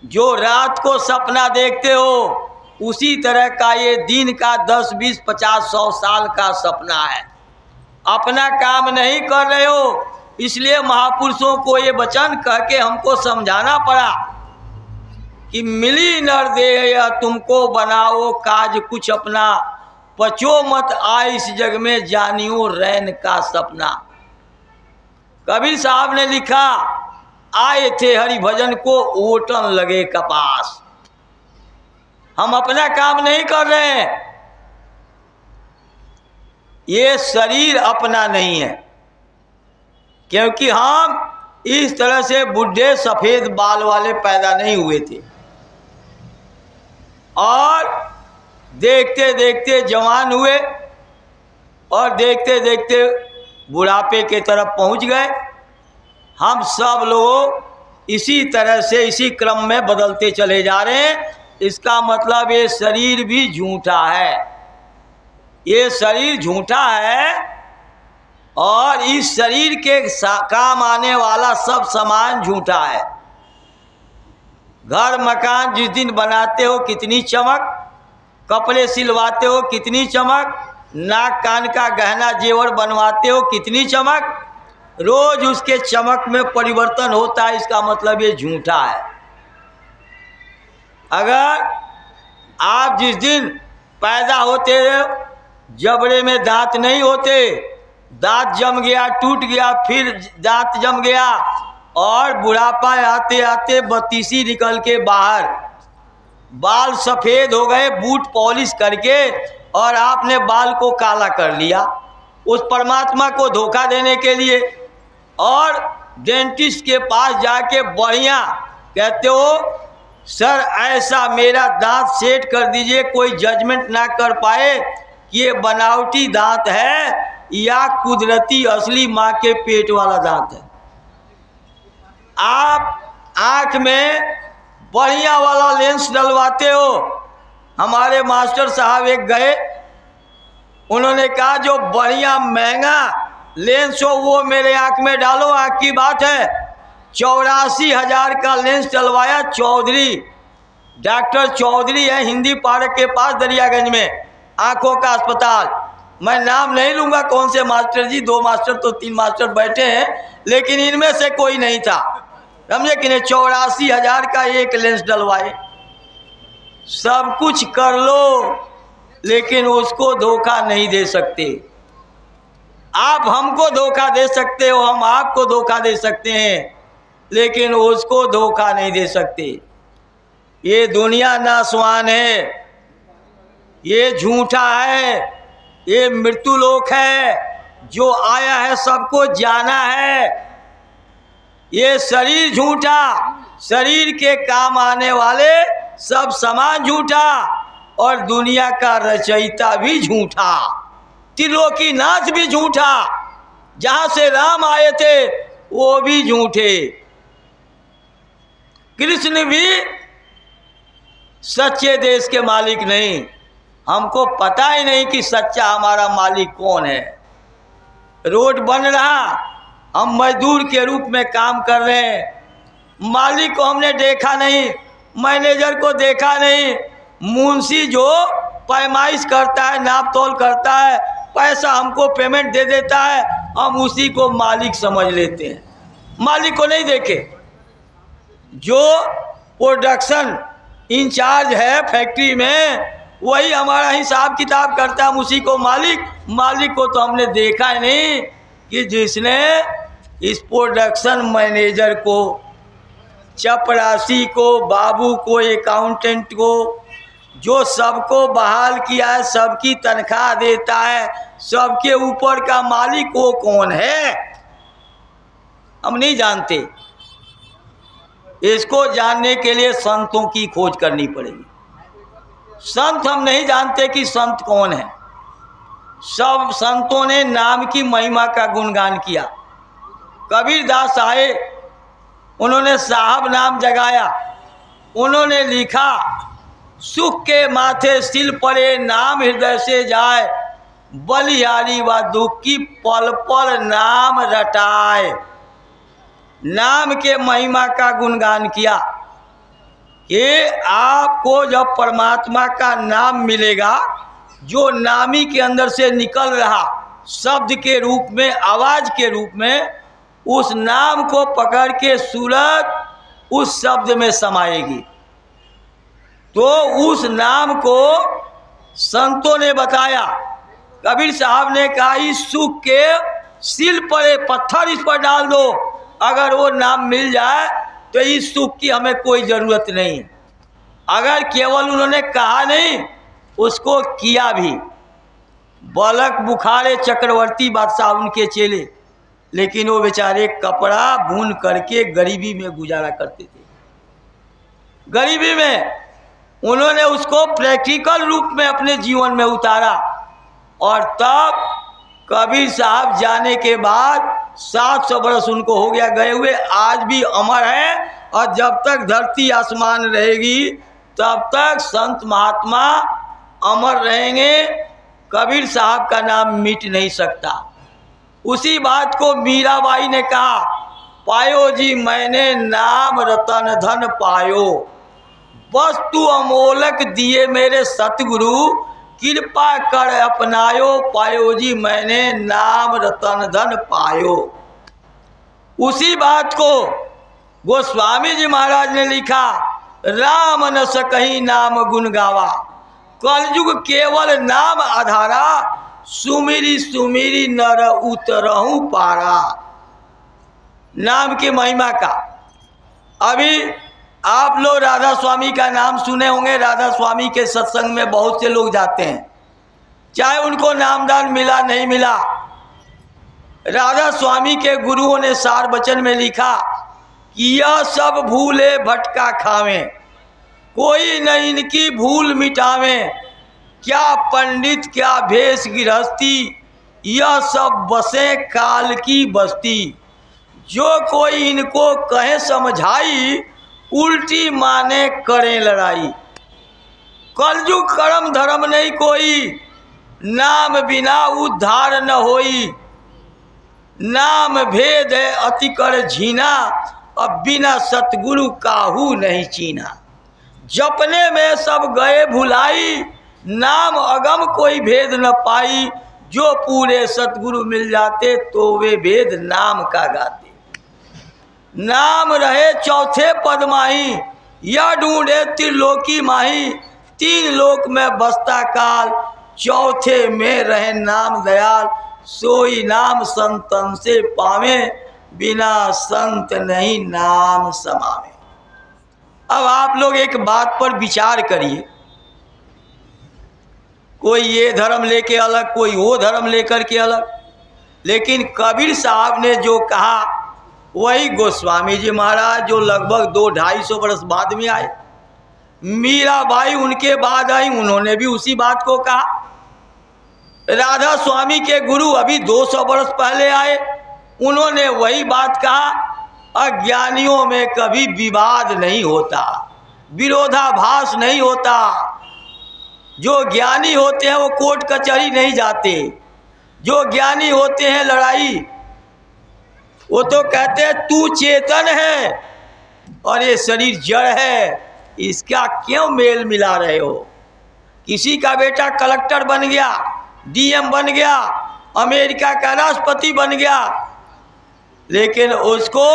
जो रात को सपना देखते हो उसी तरह का ये दिन का 10, 20, 50, 100 साल का सपना है। अपना काम नहीं कर रहे हो, इसलिए महापुरुषों को ये वचन कह के हमको समझाना पड़ा कि मिली नर देह तुमको बनाओ काज कुछ अपना, पचो मत आए इस जग में जानियो रैन का सपना। कबीर साहब ने लिखा, आए थे हरि भजन को ओटन लगे कपास। हम अपना काम नहीं कर रहे हैं। ये शरीर अपना नहीं है, क्योंकि हम इस तरह से बुढ़े सफेद बाल वाले पैदा नहीं हुए थे और देखते देखते जवान हुए और देखते देखते बुढ़ापे के तरफ पहुंच गए। हम सब लोग इसी तरह से इसी क्रम में बदलते चले जा रहे हैं। इसका मतलब ये शरीर भी झूठा है, ये शरीर झूठा है और इस शरीर के काम आने वाला सब सामान झूठा है। घर मकान जिस दिन बनाते हो कितनी चमक, कपड़े सिलवाते हो कितनी चमक, नाक कान का गहना जेवर बनवाते हो कितनी चमक, रोज उसके चमक में परिवर्तन होता है। इसका मतलब ये झूठा है। अगर आप जिस दिन पैदा होते जबड़े में दांत नहीं होते, दांत जम गया, टूट गया, फिर दांत जम गया और बुढ़ापा आते आते बत्तीसी निकल के बाहर, बाल सफ़ेद हो गए बूट पॉलिश करके और आपने बाल को काला कर लिया उस परमात्मा को धोखा देने के लिए। और डेंटिस्ट के पास जाके बढ़िया कहते हो सर ऐसा मेरा दांत सेट कर दीजिए, कोई जजमेंट ना कर पाए कि ये बनावटी दांत है या कुदरती असली माँ के पेट वाला दांत है। आप आँख में बढ़िया वाला लेंस डलवाते हो। हमारे मास्टर साहब एक गए, उन्होंने कहा जो बढ़िया महंगा लेंस हो वो मेरे आँख में डालो। आँख की बात है 84,000 का लेंस डलवाया। चौधरी, डॉक्टर चौधरी है हिंदी पार्क के पास दरियागंज में, आँखों का अस्पताल। मैं नाम नहीं लूँगा कौन से मास्टर जी, 2 मास्टर तो 3 मास्टर बैठे हैं, लेकिन इनमें से कोई नहीं था, समझे कि नहीं। 84,000 का एक लेंस डलवाए। सब कुछ कर लो लेकिन उसको धोखा नहीं दे सकते। आप हमको धोखा दे सकते हो, हम आपको धोखा दे सकते हैं, लेकिन उसको धोखा नहीं दे सकते। ये दुनिया नासवान है, ये झूठा है, ये मृत्यु लोक है। जो आया है सबको जाना है। ये शरीर झूठा, शरीर के काम आने वाले सब सामान झूठा और दुनिया का रचयिता भी झूठा, त्रिलोकीनाथ भी झूठा, जहाँ से राम आए थे वो भी झूठे, कृष्ण भी सच्चे देश के मालिक नहीं। हमको पता ही नहीं कि सच्चा हमारा मालिक कौन है। रोड बन रहा, हम मजदूर के रूप में काम कर रहे हैं, मालिक को हमने देखा नहीं, मैनेजर को देखा नहीं, मुंशी जो पैमाइश करता है, नाप तोल करता है, पैसा हमको पेमेंट दे देता है, हम उसी को मालिक समझ लेते हैं, मालिक को नहीं देखे। जो प्रोडक्शन इंचार्ज है फैक्ट्री में वही हमारा हिसाब किताब करता है, हम उसी को मालिक। मालिक को तो हमने देखा ही नहीं कि जिसने इस प्रोडक्शन मैनेजर को, चपरासी को, बाबू को, अकाउंटेंट को, जो सबको बहाल किया है, सबकी तनख्वाह देता है, सबके ऊपर का मालिक वो कौन है हम नहीं जानते। इसको जानने के लिए संतों की खोज करनी पड़ेगी। संत हम नहीं जानते कि संत कौन है। सब संतों ने नाम की महिमा का गुणगान किया। कबीरदास आए, उन्होंने साहब नाम जगाया, उन्होंने लिखा, सुख के माथे सिल पड़े नाम हृदय से जाए, बलिहारी व दुख की पल पल नाम रटाए। नाम के महिमा का गुणगान किया कि आपको जब परमात्मा का नाम मिलेगा, जो नामी के अंदर से निकल रहा शब्द के रूप में, आवाज के रूप में, उस नाम को पकड़ के सूरत उस शब्द में समाएगी। तो उस नाम को संतों ने बताया। कबीर साहब ने कहा, इस सुख के सिल पड़े पत्थर इस पर डाल दो, अगर वो नाम मिल जाए तो इस सुख की हमें कोई ज़रूरत नहीं। अगर केवल उन्होंने कहा नहीं, उसको किया भी। बलक बुखारे चक्रवर्ती बादशाह उनके चेले, लेकिन वो बेचारे कपड़ा बुन करके गरीबी में गुजारा करते थे। गरीबी में उन्होंने उसको प्रैक्टिकल रूप में अपने जीवन में उतारा। और तब कबीर साहब जाने के बाद 700 बरस उनको हो गया गए हुए, आज भी अमर है। और जब तक धरती आसमान रहेगी तब तक संत महात्मा अमर रहेंगे। कबीर साहब का नाम मिट नहीं सकता। उसी बात को मीराबाई ने कहा, पायो जी मैंने नाम रतन धन पायो, वस्तु अमोलक दिए मेरे सतगुरु, कृपा कर अपनायो, पायो जी मैंने नाम रतन धन पायो। उसी बात को गोस्वामी जी महाराज ने लिखा, राम न सकहीं नाम गुण गावा, कलयुग केवल नाम आधारा, सुमिरी सुमिरी नर उतरहूं पारा। नाम की महिमा का अभी आप लोग राधा स्वामी का नाम सुने होंगे। राधा स्वामी के सत्संग में बहुत से लोग जाते हैं, चाहे उनको नामदान मिला नहीं मिला। राधा स्वामी के गुरुओं ने सार वचन में लिखा कि यह सब भूले भटका खावें, कोई न इनकी भूल मिटावें, क्या पंडित क्या भेष गृहस्थी, यह सब बसे काल की बस्ती, जो कोई इनको कहे समझाई, उल्टी माने करें लड़ाई। कलयुग कर्म धर्म नहीं कोई, नाम बिना उद्धार न होई, नाम भेद है अति कर झीना, अब बिना सतगुरु काहू नहीं चीना। जपने में सब गए भुलाई, नाम अगम कोई भेद न पाई, जो पूरे सतगुरु मिल जाते तो वे भेद नाम का गाते। नाम रहे चौथे पद माही, या ढूंढे त्रिलोकी माही, तीन लोक में बसता काल, चौथे में रहे नाम दयाल, सोई नाम संतन से पावे, बिना संत नहीं नाम समावे। अब आप लोग एक बात पर विचार करिए, कोई ये धर्म लेके अलग, कोई वो धर्म लेकर के अलग, लेकिन कबीर साहब ने जो कहा वही गोस्वामी जी महाराज जो लगभग 200-250 बरस बाद में आए, मीराबाई उनके बाद आई, उन्होंने भी उसी बात को कहा। राधा स्वामी के गुरु अभी 200 बरस पहले आए, उन्होंने वही बात कहा। अज्ञानियों में कभी विवाद नहीं होता, विरोधाभास नहीं होता। जो ज्ञानी होते हैं वो कोर्ट कचहरी नहीं जाते, जो ज्ञानी होते हैं लड़ाई, वो तो कहते हैं तू चेतन है और ये शरीर जड़ है, इसका क्यों मेल मिला रहे हो। किसी का बेटा कलेक्टर बन गया, डीएम बन गया, अमेरिका का राष्ट्रपति बन गया, लेकिन उसको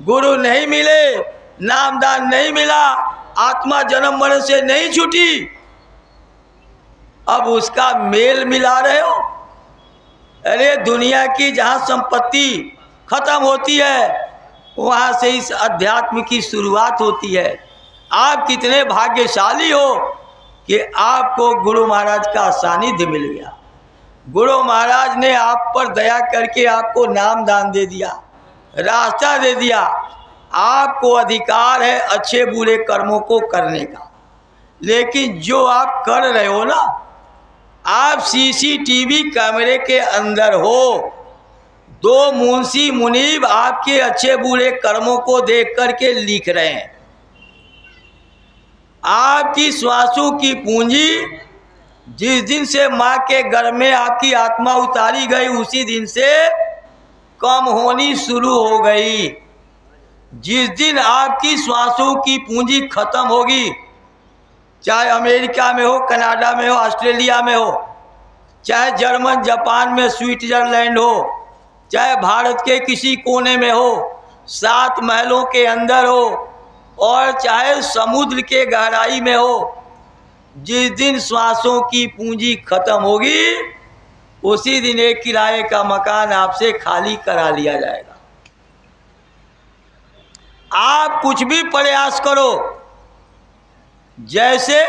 गुरु नहीं मिले, नामदान नहीं मिला, आत्मा जन्म मरण से नहीं छूटी, अब उसका मेल मिला रहे हो। अरे दुनिया की जहाँ संपत्ति खत्म होती है वहाँ से इस अध्यात्म की शुरुआत होती है। आप कितने भाग्यशाली हो कि आपको गुरु महाराज का सानिध्य मिल गया। गुरु महाराज ने आप पर दया करके आपको नाम दान दे दिया, रास्ता दे दिया। आपको अधिकार है अच्छे बुरे कर्मों को करने का, लेकिन जो आप कर रहे हो ना, आप सीसीटीवी कैमरे के अंदर हो, दो मुंशी मुनीब आपके अच्छे बुरे कर्मों को देख करके लिख रहे हैं। आपकी श्वासों की पूंजी जिस दिन से माँ के गर्भ में आपकी आत्मा उतारी गई उसी दिन से कम होनी शुरू हो गई। जिस दिन आपकी श्वासों की पूंजी खत्म होगी, चाहे अमेरिका में हो, कनाडा में हो, ऑस्ट्रेलिया में हो, चाहे जर्मन जापान में, स्विट्जरलैंड हो, चाहे भारत के किसी कोने में हो, 7 महलों के अंदर हो, और चाहे समुद्र के गहराई में हो, जिस दिन श्वासों की पूंजी खत्म होगी उसी दिन एक किराए का मकान आपसे खाली करा लिया जाएगा। आप कुछ भी प्रयास करो, जैसे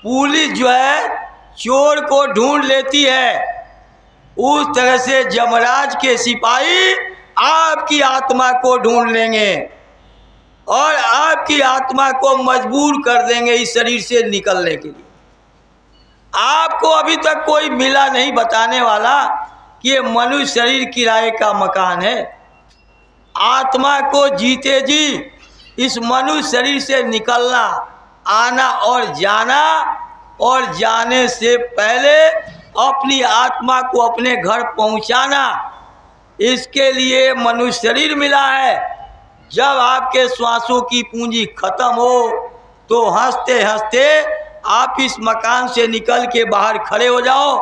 पुलिस जो है चोर को ढूंढ लेती है, उस तरह से यमराज के सिपाही आपकी आत्मा को ढूंढ लेंगे और आपकी आत्मा को मजबूर कर देंगे इस शरीर से निकलने के लिए। आपको अभी तक कोई मिला नहीं बताने वाला कि ये मनुष्य शरीर किराए का मकान है। आत्मा को जीते जी इस मनुष्य शरीर से निकलना, आना और जाना, और जाने से पहले अपनी आत्मा को अपने घर पहुंचाना, इसके लिए मनुष्य शरीर मिला है। जब आपके श्वासों की पूंजी खत्म हो तो हंसते हंसते आप इस मकान से निकल के बाहर खड़े हो जाओ,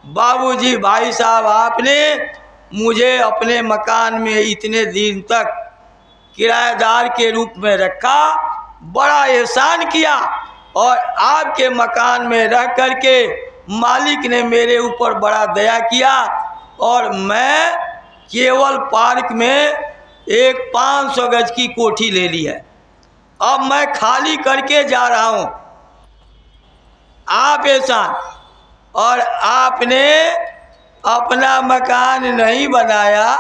बाबूजी, भाई साहब, आपने मुझे अपने मकान में इतने दिन तक किराएदार के रूप में रखा, बड़ा एहसान किया, और आपके मकान में रह करके मालिक ने मेरे ऊपर बड़ा दया किया, और मैं केवल पार्क में एक 500 गज की कोठी ले ली है। अब मैं खाली करके जा रहा हूँ। आप एहसान, और आपने अपना मकान नहीं बनाया,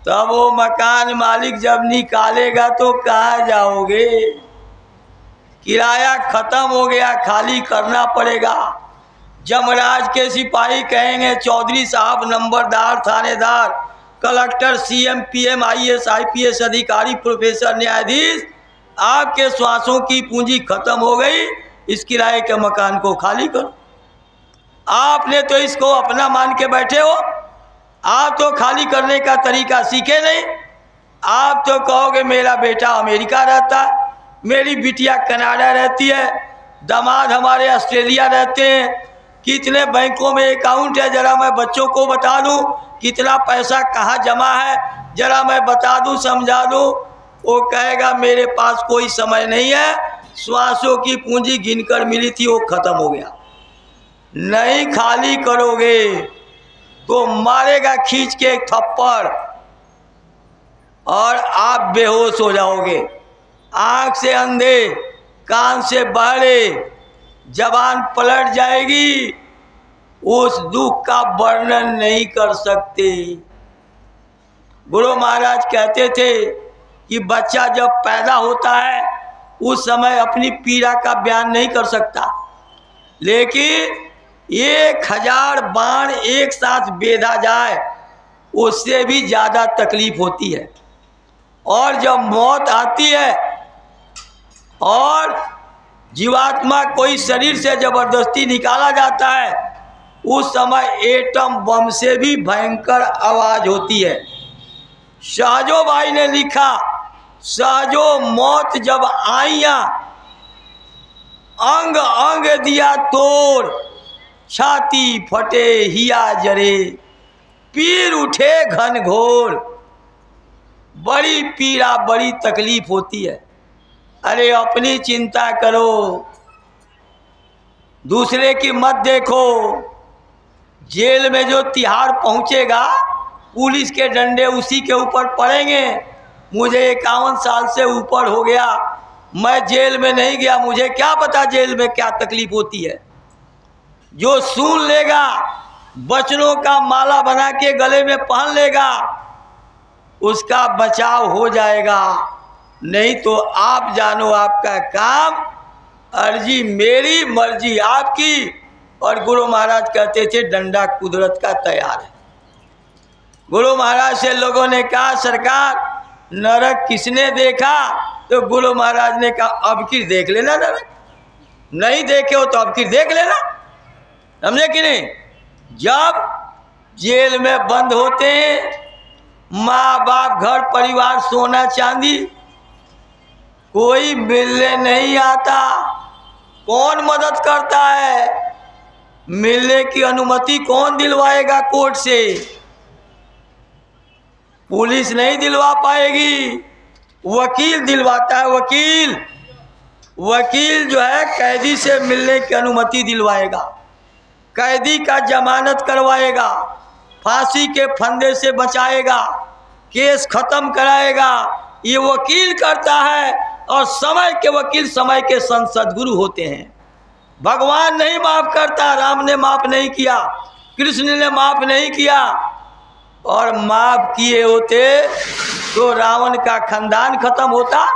तब वो मकान मालिक जब निकालेगा तो कहाँ जाओगे? किराया खत्म हो गया, खाली करना पड़ेगा। यमराज के सिपाही कहेंगे, चौधरी साहब, नंबरदार, थानेदार, collector, CM, PM, IAS, IPS अधिकारी, प्रोफेसर, न्यायाधीश, आपके श्वासों की पूंजी खत्म हो गई, इस किराए के मकान को खाली करो। आपने तो इसको अपना मान के बैठे हो, आप तो खाली करने का तरीका सीखे नहीं। आप तो कहोगे मेरा बेटा अमेरिका रहता है, मेरी बिटिया कनाडा रहती है, दामाद हमारे ऑस्ट्रेलिया रहते हैं, कितने बैंकों में अकाउंट है जरा मैं बच्चों को बता दूं, कितना पैसा कहाँ जमा है जरा मैं बता दूं, समझा दूं। वो कहेगा मेरे पास कोई समय नहीं है, श्वासों की पूंजी गिनकर मिली थी वो खत्म हो गया। नहीं खाली करोगे तो मारेगा खींच के एक थप्पड़ और आप बेहोश हो जाओगे, आँख से अंधे, कान से बहरे, जबान पलट जाएगी। उस दुख का वर्णन नहीं कर सकते। गुरु महाराज कहते थे कि बच्चा जब पैदा होता है उस समय अपनी पीड़ा का बयान नहीं कर सकता, लेकिन 1000 बाण एक साथ बेधा जाए उससे भी ज़्यादा तकलीफ होती है। और जब मौत आती है और जीवात्मा कोई शरीर से जबरदस्ती निकाला जाता है, उस समय एटम बम से भी भयंकर आवाज़ होती है। सहजो भाई ने लिखा, सहजो मौत जब आईया, अंग अंग दिया तोड़, छाती फटे हिया जरे, पीर उठे घन घोर। बड़ी पीड़ा, बड़ी तकलीफ होती है। अरे अपनी चिंता करो, दूसरे की मत देखो। जेल में जो तिहाड़ पहुंचेगा, पुलिस के डंडे उसी के ऊपर पड़ेंगे। मुझे 51 साल से ऊपर हो गया, मैं जेल में नहीं गया, मुझे क्या पता जेल में क्या तकलीफ होती है। जो सुन लेगा, वचनों का माला बना के गले में पहन लेगा, उसका बचाव हो जाएगा। नहीं तो आप जानो आपका काम अर्जी मेरी मर्जी आपकी। और गुरु महाराज कहते थे डंडा कुदरत का तैयार है। गुरु महाराज से लोगों ने कहा सरकार नरक किसने देखा? तो गुरु महाराज ने कहा अब की देख लेना नरक, नहीं देखे हो तो अब की देख लेना। समझे कि नहीं? जब जेल में बंद होते हैं, माँ बाप घर परिवार सोना चांदी, कोई मिलने नहीं आता, कौन मदद करता है? मिलने की अनुमति कौन दिलवाएगा कोर्ट से? पुलिस नहीं दिलवा पाएगी, वकील दिलवाता है। वकील जो है कैदी से मिलने की अनुमति दिलवाएगा, कैदी का जमानत करवाएगा, फांसी के फंदे से बचाएगा, केस खत्म कराएगा, ये वकील करता है। और समय के वकील समय के संत सद्गुरु होते हैं। भगवान नहीं माफ करता, राम ने माफ नहीं किया, कृष्ण ने माफ नहीं किया। और माफ किए होते तो रावण का खानदान खत्म होता,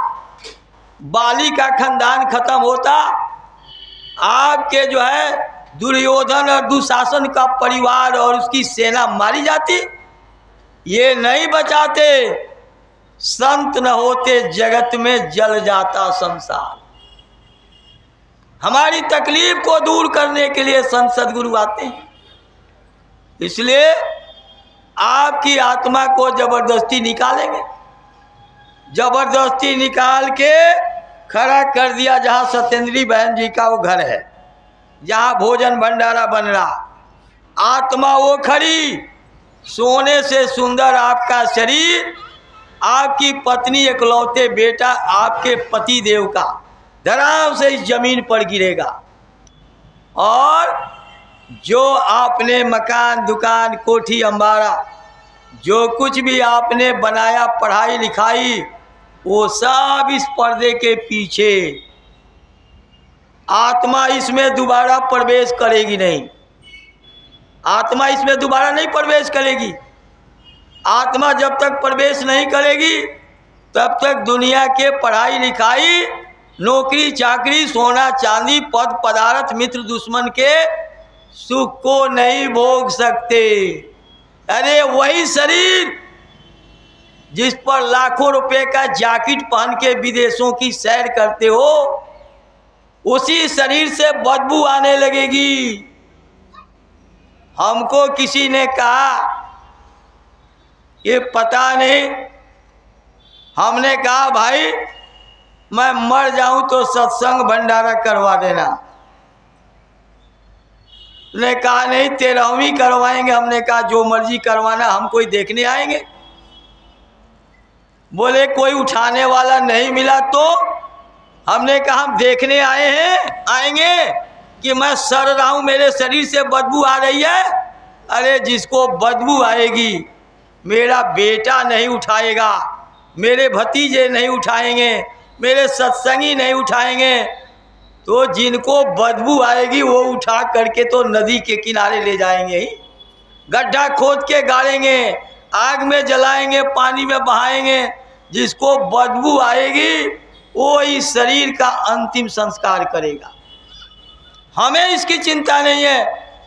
बाली का खानदान खत्म होता, आपके जो है दुर्योधन और दुशासन का परिवार और उसकी सेना मारी जाती। ये नहीं बचाते, संत न होते जगत में जल जाता संसार। हमारी तकलीफ को दूर करने के लिए संत सद्गुरु आते हैं। इसलिए आपकी आत्मा को जबरदस्ती निकालेंगे, जबरदस्ती निकाल के खड़ा कर दिया जहाँ सत्येंद्री बहन जी का वो घर है, जहाँ भोजन भंडारा बन रहा। आत्मा वो खड़ी, सोने से सुंदर आपका शरीर, आपकी पत्नी इकलौते बेटा आपके पति देव का धड़ाम से इस जमीन पर गिरेगा। और जो आपने मकान दुकान कोठी अंबारा जो कुछ भी आपने बनाया, पढ़ाई लिखाई, वो सब इस पर्दे के पीछे। आत्मा इसमें दोबारा प्रवेश करेगी नहीं, आत्मा इसमें दोबारा नहीं प्रवेश करेगी। आत्मा जब तक प्रवेश नहीं करेगी तब तक दुनिया के पढ़ाई लिखाई, नौकरी चाकरी, सोना चांदी, पद पदार्थ, मित्र दुश्मन के सुख को नहीं भोग सकते। अरे वही शरीर जिस पर लाखों रुपए का जैकेट पहन के विदेशों की सैर करते हो, उसी शरीर से बदबू आने लगेगी। हमको किसी ने कहा ये पता नहीं, हमने कहा भाई मैं मर जाऊं तो सत्संग भंडारा करवा देना। ने कहा नहीं 13वीं करवाएंगे। हमने कहा जो मर्जी करवाना, हम कोई देखने आएंगे। बोले कोई उठाने वाला नहीं मिला तो? हमने कहा हम देखने आए हैं, आएंगे कि मैं सड़ रहा हूं, मेरे शरीर से बदबू आ रही है। अरे जिसको बदबू आएगी, मेरा बेटा नहीं उठाएगा, मेरे भतीजे नहीं उठाएंगे, मेरे सत्संगी नहीं उठाएंगे, तो जिनको बदबू आएगी वो उठा करके तो नदी के किनारे ले जाएंगे ही, गड्ढा खोद के गाड़ेंगे, आग में जलाएंगे, पानी में बहाएंगे। जिसको बदबू आएगी वो इस शरीर का अंतिम संस्कार करेगा। हमें इसकी चिंता नहीं है,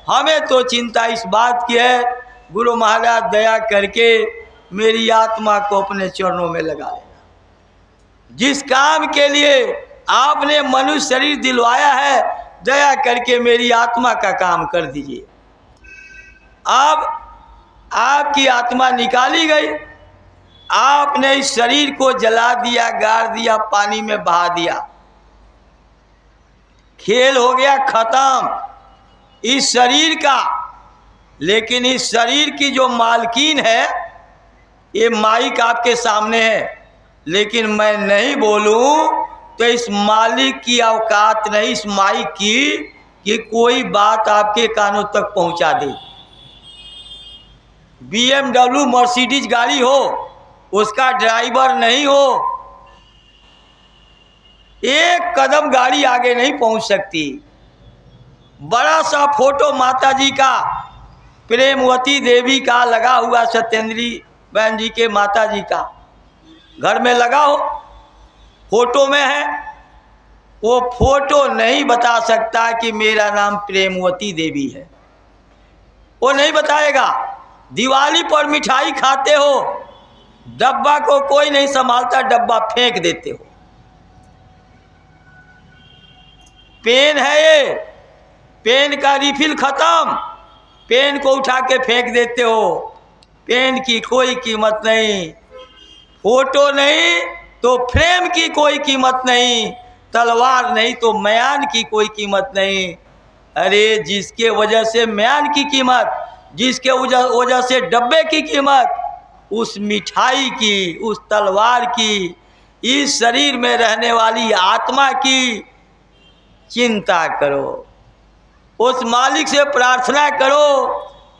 हमें तो चिंता इस बात की है, गुरु महाराज दया करके मेरी आत्मा को अपने चरणों में लगा लेना। जिस काम के लिए आपने मनुष्य शरीर दिलवाया है, दया करके मेरी आत्मा का काम कर दीजिए। अब आपकी आत्मा निकाली गई, आपने इस शरीर को जला दिया, गाड़ दिया, पानी में बहा दिया, खेल हो गया खत्म इस शरीर का। लेकिन इस शरीर की जो मालकीन है, ये माइक आपके सामने है, लेकिन मैं नहीं बोलूं तो इस मालिक की औकात नहीं इस माइक की कि कोई बात आपके कानों तक पहुंचा दे। BMW मर्सिडीज गाड़ी हो, उसका ड्राइवर नहीं हो, एक कदम गाड़ी आगे नहीं पहुंच सकती। बड़ा सा फोटो माता जी का, प्रेमवती देवी का लगा हुआ, सत्येंद्री बहन जी के माता जी का घर में लगा हो, फोटो में है, वो फोटो नहीं बता सकता कि मेरा नाम प्रेमवती देवी है, वो नहीं बताएगा। दिवाली पर मिठाई खाते हो, डब्बा को कोई नहीं संभालता, डब्बा फेंक देते हो। पेन है ये, पेन का रिफिल खत्म, पेन को उठा के फेंक देते हो। पेन की कोई कीमत नहीं, फोटो नहीं तो फ्रेम की कोई कीमत नहीं, तलवार नहीं तो म्यान की कोई कीमत नहीं। अरे जिसके वजह से म्यान की कीमत, जिसके वजह से डब्बे की कीमत, उस मिठाई की, उस तलवार की, इस शरीर में रहने वाली आत्मा की चिंता करो। उस मालिक से प्रार्थना करो,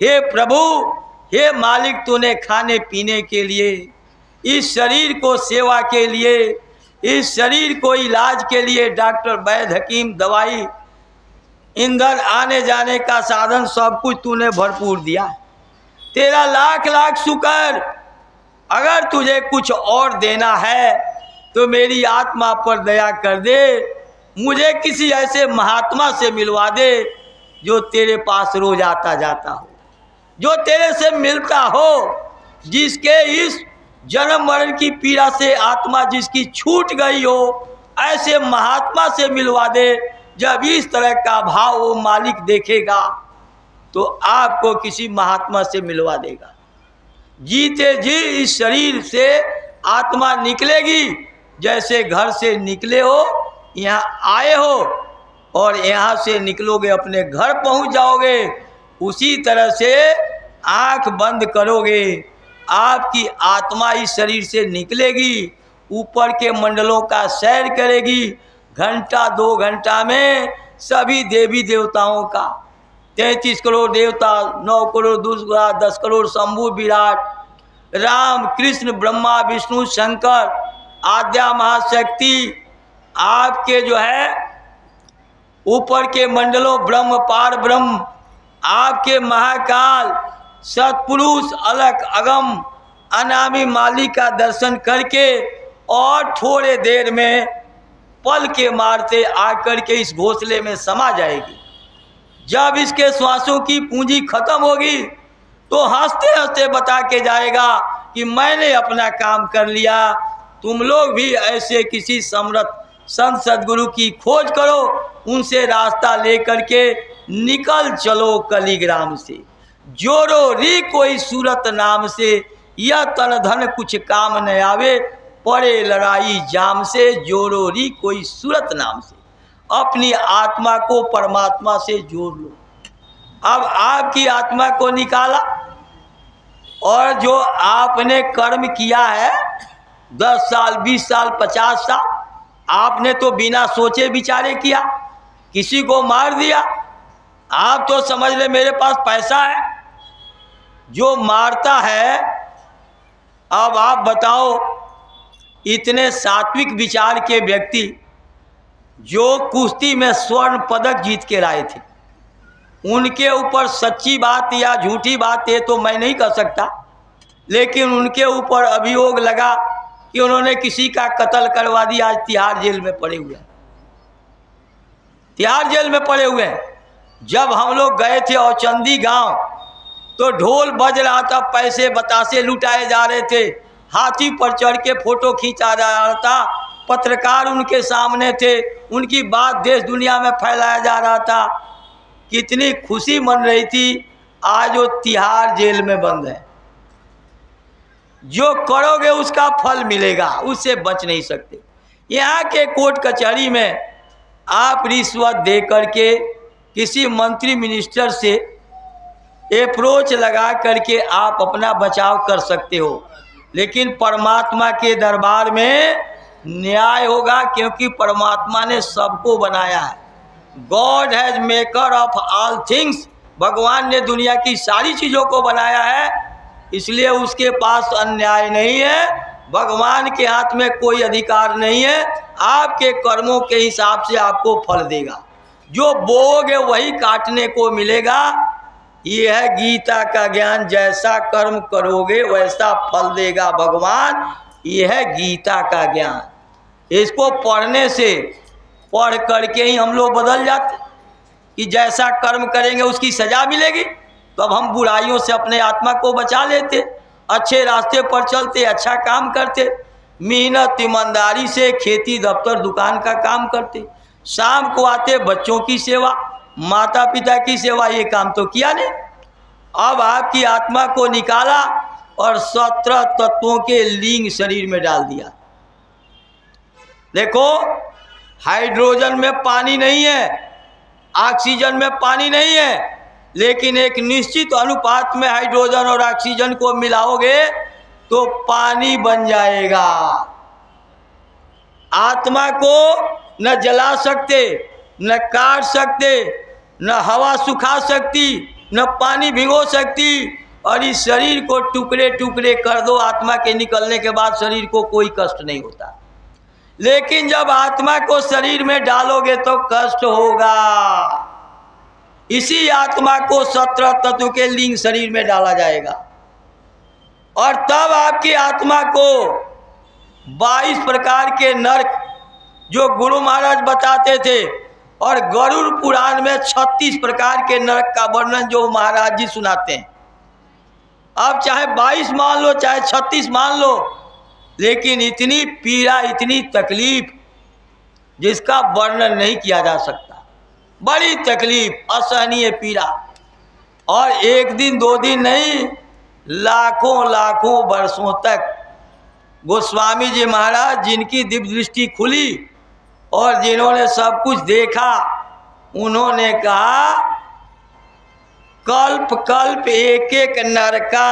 हे प्रभु, हे मालिक, तूने खाने पीने के लिए, इस शरीर को सेवा के लिए, इस शरीर को इलाज के लिए डॉक्टर, वैद्य, हकीम, दवाई, ईंधन, आने जाने का साधन, सब कुछ तूने भरपूर दिया। तेरा लाख लाख शुक्र। अगर तुझे कुछ और देना है तो मेरी आत्मा पर दया कर दे, मुझे किसी ऐसे महात्मा से मिलवा दे जो तेरे पास रोज आता जाता हो, जो तेरे से मिलता हो, जिसके इस जन्म मरण की पीड़ा से आत्मा जिसकी छूट गई हो, ऐसे महात्मा से मिलवा दे। जब इस तरह का भाव वो मालिक देखेगा तो आपको किसी महात्मा से मिलवा देगा। जीते जी इस शरीर से आत्मा निकलेगी, जैसे घर से निकले हो, यहाँ आए हो और यहाँ से निकलोगे अपने घर पहुँच जाओगे, उसी तरह से आँख बंद करोगे, आपकी आत्मा इस शरीर से निकलेगी, ऊपर के मंडलों का सैर करेगी। घंटा 2 घंटा में सभी देवी देवताओं का, 33 करोड़ देवता, 9 करोड़ दुर्गा, 10 करोड़ शंभु विराट, राम कृष्ण ब्रह्मा विष्णु शंकर, आद्या महाशक्ति, आपके जो है ऊपर के मंडलों ब्रह्म पार ब्रह्म, आपके महाकाल, सतपुरुष, अलख अगम, अनामी मालिक का दर्शन करके और थोड़े देर में पल के मारते आकर के इस घोंसले में समा जाएगी। जब इसके श्वासों की पूंजी खत्म होगी तो हंसते हंसते बता के जाएगा कि मैंने अपना काम कर लिया। तुम लोग भी ऐसे किसी समर्थ संत सदगुरु की खोज करो, उनसे रास्ता लेकर के निकल चलो कलीग्राम से। जोरो री कोई सूरत नाम से, यह तन धन कुछ काम न आवे, पड़े लड़ाई जाम से, जोरो री कोई सूरत नाम से। अपनी आत्मा को परमात्मा से जोड़ लो। अब आपकी आत्मा को निकाला और जो आपने कर्म किया है 10 साल 20 साल 50 साल, आपने तो बिना सोचे विचारे किया, किसी को मार दिया। आप तो समझ ले मेरे पास पैसा है। जो मारता है, अब आप बताओ, इतने सात्विक विचार के व्यक्ति जो कुश्ती में स्वर्ण पदक जीत के लाए थे, उनके ऊपर सच्ची बात या झूठी बात है तो मैं नहीं कह सकता, लेकिन उनके ऊपर अभियोग लगा कि उन्होंने किसी का कत्ल करवा दिया। आज तिहाड़ जेल में पड़े हुए हैं, तिहाड़ जेल में पड़े हुए हैं। जब हम लोग गए थे औचंदी गांव तो ढोल बज रहा था, पैसे बतासे लुटाए जा रहे थे, हाथी पर चढ़ के फोटो खींचा जा रहा था, पत्रकार उनके सामने थे, उनकी बात देश दुनिया में फैलाया जा रहा था। कितनी खुशी मन रही थी। आज वो तिहाड़ जेल में बंद है। जो करोगे उसका फल मिलेगा, उससे बच नहीं सकते। यहाँ के कोर्ट कचहरी में आप रिश्वत दे करके किसी मंत्री मिनिस्टर से अप्रोच लगा करके आप अपना बचाव कर सकते हो, लेकिन परमात्मा के दरबार में न्याय होगा, क्योंकि परमात्मा ने सबको बनाया है। God has maker of all things. भगवान ने दुनिया की सारी चीज़ों को बनाया है, इसलिए उसके पास अन्याय नहीं है। भगवान के हाथ में कोई अधिकार नहीं है। आपके कर्मों के हिसाब से आपको फल देगा। जो बोओगे वही काटने को मिलेगा। ये है गीता का ज्ञान। जैसा कर्म करोगे वैसा फल देगा भगवान। ये है गीता का ज्ञान। इसको पढ़ने से पढ़ करके ही हम लोग बदल जाते कि जैसा कर्म करेंगे उसकी सजा मिलेगी। तो अब हम बुराइयों से अपने आत्मा को बचा लेते, अच्छे रास्ते पर चलते, अच्छा काम करते, मेहनत ईमानदारी से खेती दफ्तर दुकान का काम करते, शाम को आते बच्चों की सेवा, माता पिता की सेवा, ये काम तो किया नहीं। अब आपकी आत्मा को निकाला और 17 तत्वों के लिंग शरीर में डाल दिया। देखो, हाइड्रोजन में पानी नहीं है, ऑक्सीजन में पानी नहीं है, लेकिन एक निश्चित अनुपात में हाइड्रोजन और ऑक्सीजन को मिलाओगे तो पानी बन जाएगा। आत्मा को न जला सकते, न काट सकते, न हवा सुखा सकती, न पानी भिगो सकती, और इस शरीर को टुकड़े टुकड़े कर दो, आत्मा के निकलने के बाद शरीर को कोई कष्ट नहीं होता। लेकिन जब आत्मा को शरीर में डालोगे तो कष्ट होगा। इसी आत्मा को 17 तत्व के लिंग शरीर में डाला जाएगा और तब आपकी आत्मा को 22 प्रकार के नरक जो गुरु महाराज बताते थे, और गरुड़ पुराण में 36 प्रकार के नरक का वर्णन जो महाराज जी सुनाते हैं। अब चाहे 22 मान लो चाहे 36 मान लो, लेकिन इतनी पीड़ा, इतनी तकलीफ जिसका वर्णन नहीं किया जा सकता। बड़ी तकलीफ, असहनीय पीड़ा, और एक दिन दो दिन नहीं, लाखों लाखों वर्षों तक। गोस्वामी जी महाराज जिनकी दिव्य दृष्टि खुली और जिन्होंने सब कुछ देखा, उन्होंने कहा कल्प कल्प एक एक नरका,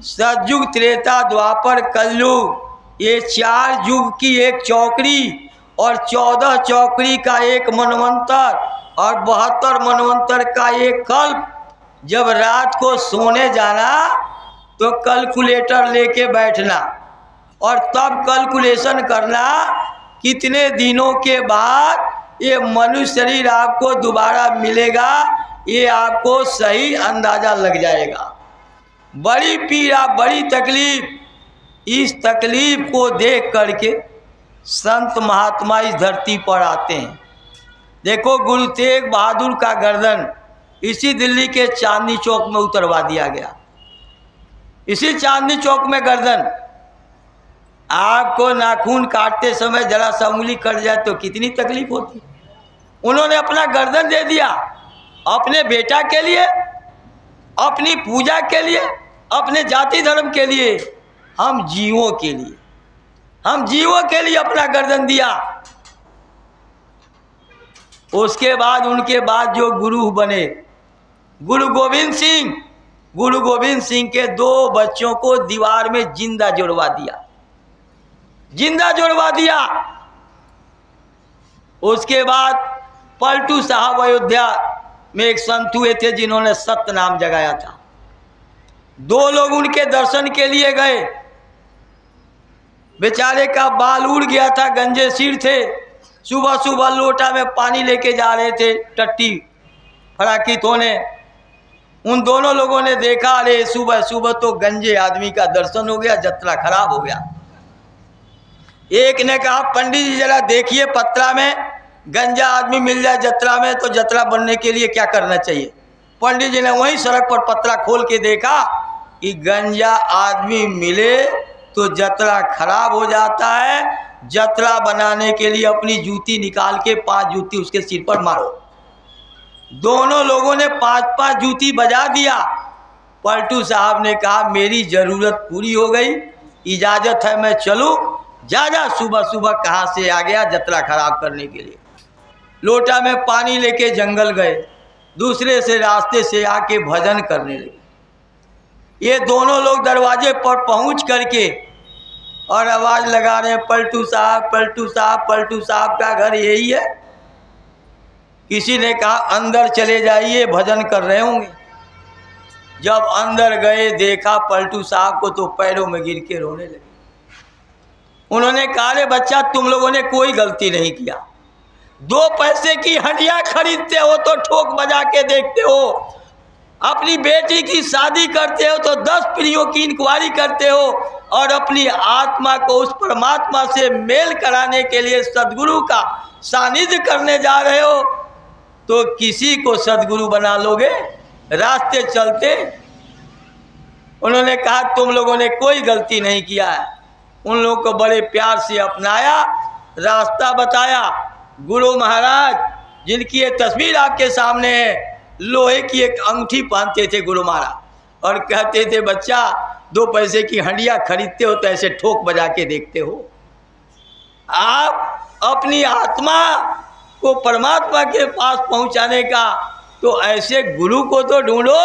सतयुग त्रेता द्वापर कलयुग, ये 4 युग की एक चौकड़ी और 14 चौकड़ी का एक मनवंतर और 72 मनवंतर का एक कल्प। जब रात को सोने जाना तो कैलकुलेटर लेके बैठना और तब कैलकुलेशन करना कितने दिनों के बाद ये मनुष्य शरीर आपको दोबारा मिलेगा, ये आपको सही अंदाजा लग जाएगा। बड़ी पीड़ा, बड़ी तकलीफ। इस तकलीफ को देख करके संत महात्मा इस धरती पर आते हैं। देखो, गुरु तेग बहादुर का गर्दन इसी दिल्ली के चांदनी चौक में उतरवा दिया गया। इसी चांदनी चौक में गर्दन। आपको नाखून काटते समय जरा सा उंगली कट जाए तो कितनी तकलीफ होती। उन्होंने अपना गर्दन दे दिया अपने बेटा के लिए, अपनी पूजा के लिए, अपने जाति धर्म के लिए, हम जीवों के लिए, हम जीवों के लिए अपना गर्दन दिया। उसके बाद उनके बाद जो गुरु बने गुरु गोविंद सिंह, गुरु गोविंद सिंह के 2 बच्चों को दीवार में जिंदा जुड़वा दिया, जिंदा जुड़वा दिया। उसके बाद पलटू साहब अयोध्या में एक संत हुए थे जिन्होंने सत्य नाम जगाया था। 2 लोग उनके दर्शन के लिए गए। बेचारे का बाल उड़ गया था, गंजे सिर थे। सुबह सुबह लोटा में पानी लेके जा रहे थे, टट्टी फराकित होने। उन दोनों लोगों ने देखा, अरे सुबह सुबह तो गंजे आदमी का दर्शन हो गया, जतरा खराब हो गया। एक ने कहा, पंडित जी जरा देखिए पत्रा में गंजा आदमी मिल जाए जतरा में तो जतरा बनने के लिए क्या करना चाहिए। पंडित जी ने वहीं सड़क पर पत्रा खोल के देखा कि गंजा आदमी मिले तो जतरा खराब हो जाता है। जतरा बनाने के लिए अपनी जूती निकाल के 5 जूती उसके सिर पर मारो। दोनों लोगों ने 5-5 जूती बजा दिया। पलटू साहब ने कहा, मेरी ज़रूरत पूरी हो गई, इजाज़त है मैं चलूँ। जा सुबह सुबह कहाँ से आ गया जतरा खराब करने के लिए। लोटा में पानी लेके जंगल गए, दूसरे से रास्ते से आके भजन करने लगे। ये दोनों लोग दरवाजे पर पहुंच करके और आवाज़ लगा रहे हैं, पलटू साहब, पलटू साहब, पलटू साहब का घर यही है। किसी ने कहा, अंदर चले जाइए, भजन कर रहे होंगे। जब अंदर गए देखा पलटू साहब को तो पैरों में गिर के रोने लगे। उन्होंने कहा, रे बच्चा, तुम लोगों ने कोई गलती नहीं किया। 2 पैसे की हंडिया खरीदते हो तो ठोक बजा के देखते हो, अपनी बेटी की शादी करते हो तो 10 पीढ़ियों की इंक्वायरी करते हो, और अपनी आत्मा को उस परमात्मा से मेल कराने के लिए सदगुरु का सानिध्य करने जा रहे हो तो किसी को सद्गुरु बना लोगे रास्ते चलते। उन्होंने कहा तुम लोगों ने कोई गलती नहीं किया है। उन लोगों को बड़े प्यार से अपनाया, रास्ता बताया। गुरु महाराज जिनकी ये तस्वीर आपके सामने है, लोहे की एक अंगूठी पहनते थे गुरु महाराज और कहते थे बच्चा 2 पैसे की हंडिया खरीदते हो तो ऐसे ठोक बजा के देखते हो। आप अपनी आत्मा को परमात्मा के पास पहुंचाने का तो ऐसे गुरु को तो ढूंढो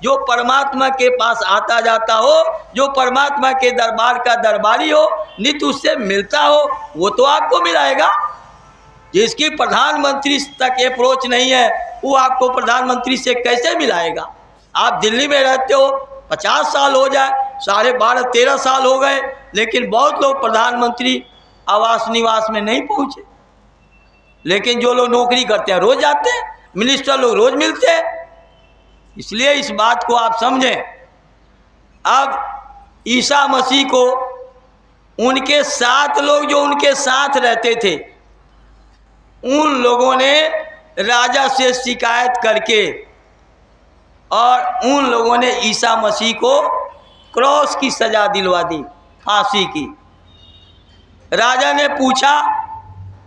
जो परमात्मा के पास आता जाता हो, जो परमात्मा के दरबार का दरबारी हो, नित्य उससे मिलता हो, वो तो आपको मिलाएगा। जिसकी प्रधानमंत्री तक अप्रोच नहीं है वो आपको प्रधानमंत्री से कैसे मिलाएगा। आप दिल्ली में रहते हो, 50 साल हो जाए, 12.5-13 साल हो गए, लेकिन बहुत लोग प्रधानमंत्री आवास निवास में नहीं पहुँचे। लेकिन जो लोग नौकरी करते हैं रोज़ जाते हैं, मिनिस्टर लोग रोज़ मिलते हैं। इसलिए इस बात को आप समझें। अब ईसा मसीह को उनके साथ लोग जो उनके साथ रहते थे, उन लोगों ने राजा से शिकायत करके और उन लोगों ने ईसा मसीह को क्रॉस की सज़ा दिलवा दी, फांसी की। राजा ने पूछा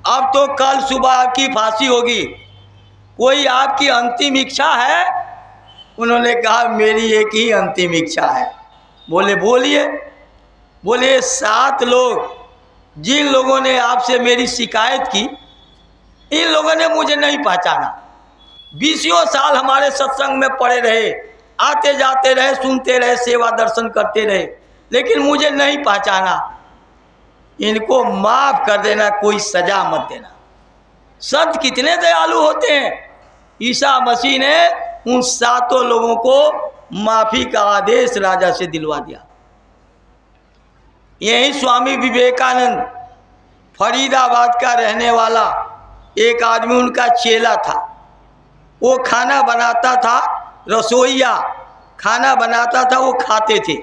अब तो कल सुबह आपकी फांसी होगी, कोई आपकी अंतिम इच्छा है? उन्होंने कहा मेरी एक ही अंतिम इच्छा है। बोले बोलिए। बोले 7 लोग जिन लोगों ने आपसे मेरी शिकायत की, इन लोगों ने मुझे नहीं पहचाना। 20 साल हमारे सत्संग में पड़े रहे, आते जाते रहे, सुनते रहे, सेवा दर्शन करते रहे, लेकिन मुझे नहीं पहचाना। इनको माफ कर देना, कोई सजा मत देना। संत कितने दयालु होते हैं। ईसा मसीह ने उन 7 लोगों को माफी का आदेश राजा से दिलवा दिया। यही स्वामी विवेकानंद फरीदाबाद का रहने वाला एक आदमी, उनका चेला था। वो खाना बनाता था, रसोइया खाना बनाता था, वो खाते थे,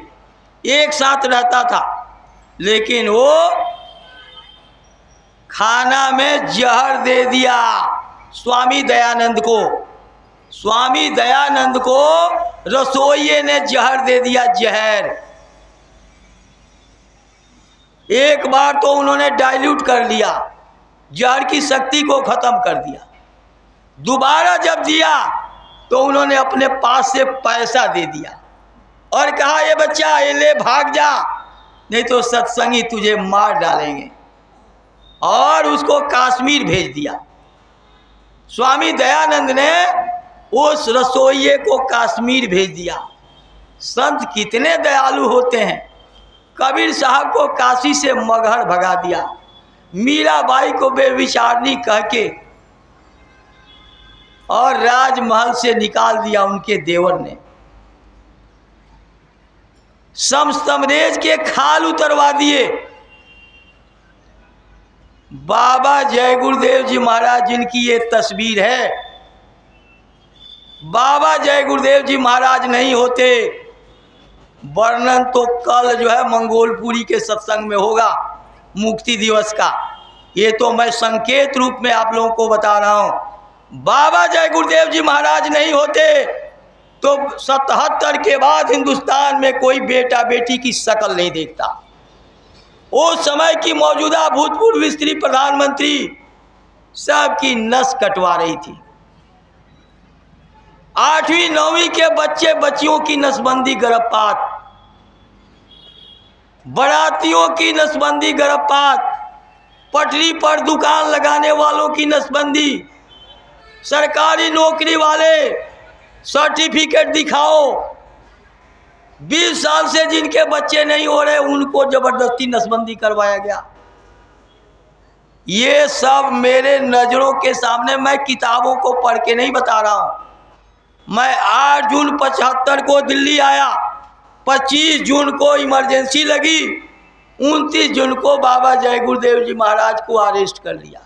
एक साथ रहता था। लेकिन वो खाना में जहर दे दिया स्वामी दयानंद को। स्वामी दयानंद को रसोइये ने जहर दे दिया, जहर। एक बार तो उन्होंने डाइल्यूट कर लिया, जहर की शक्ति को खत्म कर दिया। दोबारा जब दिया तो उन्होंने अपने पास से पैसा दे दिया और कहा ये बच्चा ये ले, भाग जा, नहीं तो सत्संगी तुझे मार डालेंगे, और उसको कश्मीर भेज दिया। स्वामी दयानंद ने उस रसोइये को कश्मीर भेज दिया। संत कितने दयालु होते हैं। कबीर साहब को काशी से मगहर भगा दिया, मीराबाई को बेविचारनी कह के और राजमहल से निकाल दिया उनके देवर ने। समस्तमरेज के खाल उतरवा दिए। बाबा जय गुरुदेव जी महाराज जिनकी ये तस्वीर है, बाबा जय गुरुदेव जी महाराज नहीं होते, वर्णन तो कल जो है मंगोलपुरी के सत्संग में होगा मुक्ति दिवस का। ये तो मैं संकेत रूप में आप लोगों को बता रहा हूँ। बाबा जय गुरुदेव जी महाराज नहीं होते तो 77 के बाद हिंदुस्तान में कोई बेटा बेटी की शक्ल नहीं देखता। उस समय की मौजूदा भूतपूर्व स्त्री प्रधानमंत्री सबकी नस कटवा रही थी। 8वीं 9वीं के बच्चे बच्चियों की नसबंदी गर्भपात, बरातियों की नसबंदी गर्भपात, पटरी पर दुकान लगाने वालों की नसबंदी, सरकारी नौकरी वाले सर्टिफिकेट दिखाओ। 20 साल से जिनके बच्चे नहीं हो रहे उनको जबरदस्ती नसबंदी करवाया गया। ये सब मेरे नज़रों के सामने, मैं किताबों को पढ़ के नहीं बता रहा हूँ। मैं 8 जून 75 को दिल्ली आया, 25 जून को इमरजेंसी लगी, 29 जून को बाबा जय गुरुदेव जी महाराज को अरेस्ट कर लिया,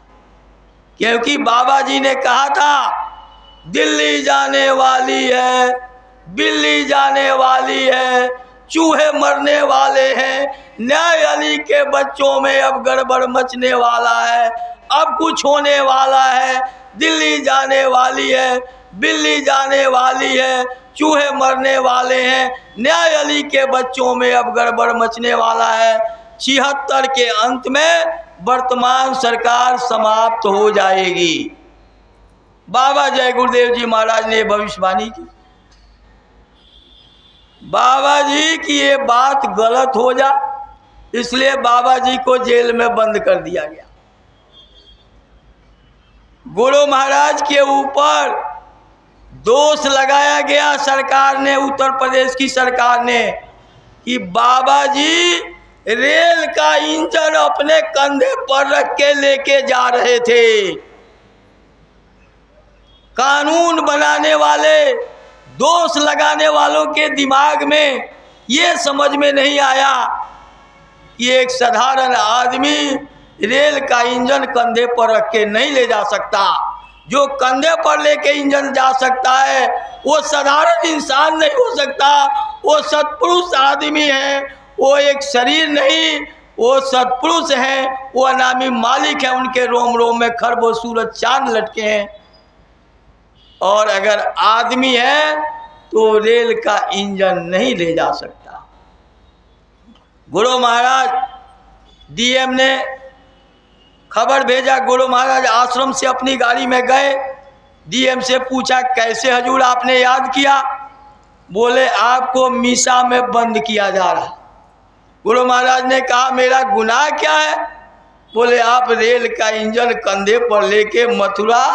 क्योंकि बाबा जी ने कहा था दिल्ली जाने वाली है, बिल्ली जाने वाली है, चूहे मरने वाले हैं, न्याय अली के बच्चों में अब गड़बड़ मचने वाला है, अब कुछ होने वाला है, दिल्ली जाने वाली है, बिल्ली जाने वाली है, चूहे मरने वाले हैं, न्याय अली के बच्चों में अब गड़बड़ मचने वाला है। 76 के अंत में वर्तमान सरकार समाप्त हो जाएगी। बाबा जय गुरुदेव जी महाराज ने भविष्यवाणी की। बाबा जी की ये बात गलत हो जा, इसलिए बाबा जी को जेल में बंद कर दिया गया। गुरु महाराज के ऊपर दोष लगाया गया सरकार ने, उत्तर प्रदेश की सरकार ने, कि बाबा जी रेल का इंजन अपने कंधे पर रख के लेके जा रहे थे। कानून बनाने वाले, दोष लगाने वालों के दिमाग में ये समझ में नहीं आया कि एक साधारण आदमी रेल का इंजन कंधे पर रख के नहीं ले जा सकता। जो कंधे पर लेके इंजन जा सकता है वो साधारण इंसान नहीं हो सकता, वो सत्पुरुष आदमी है, वो एक शरीर नहीं, वो सत्पुरुष हैं, वो अनामी मालिक है, उनके रोम रोम में खरबों सूरज चांद लटके हैं। और अगर आदमी है तो रेल का इंजन नहीं ले जा सकता। गुरु महाराज डीएम ने खबर भेजा, गुरु महाराज आश्रम से अपनी गाड़ी में गए, डीएम से पूछा कैसे हजूर आपने याद किया? बोले आपको मीसा में बंद किया जा रहा। गुरु महाराज ने कहा मेरा गुनाह क्या है? बोले आप रेल का इंजन कंधे पर लेके मथुरा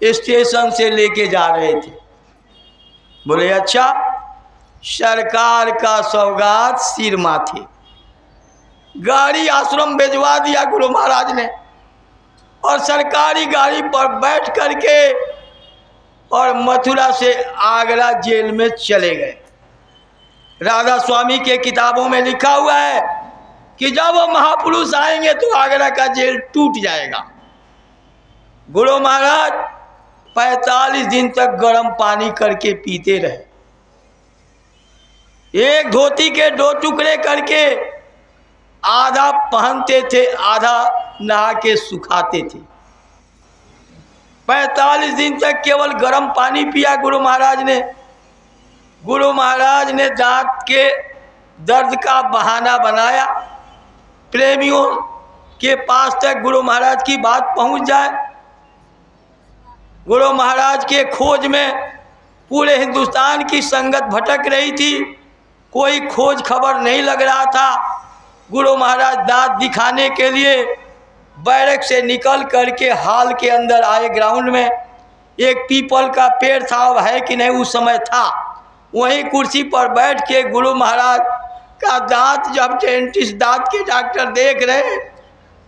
स्टेशन से लेके जा रहे थे। बोले अच्छा, सरकार का सौगात सिर माथे। गाड़ी आश्रम भिजवा दिया गुरु महाराज ने और सरकारी गाड़ी पर बैठ करके और मथुरा से आगरा जेल में चले गए। राधा स्वामी के किताबों में लिखा हुआ है कि जब वो महापुरुष आएंगे तो आगरा का जेल टूट जाएगा। गुरु महाराज 45 दिन तक गर्म पानी करके पीते रहे, एक धोती के 2 टुकड़े करके आधा पहनते थे, आधा नहा के सुखाते थे। 45 दिन तक केवल गर्म पानी पिया गुरु महाराज ने। गुरु महाराज ने दांत के दर्द का बहाना बनाया, प्रेमियों के पास तक गुरु महाराज की बात पहुंच जाए। गुरु महाराज के खोज में पूरे हिंदुस्तान की संगत भटक रही थी, कोई खोज खबर नहीं लग रहा था। गुरु महाराज दांत दिखाने के लिए बैरक से निकल करके हॉल के अंदर आए। ग्राउंड में एक पीपल का पेड़ था, अब है कि नहीं, उस समय था। वहीं कुर्सी पर बैठ के गुरु महाराज का दांत जब डेंटिस्ट दांत के डॉक्टर देख रहे,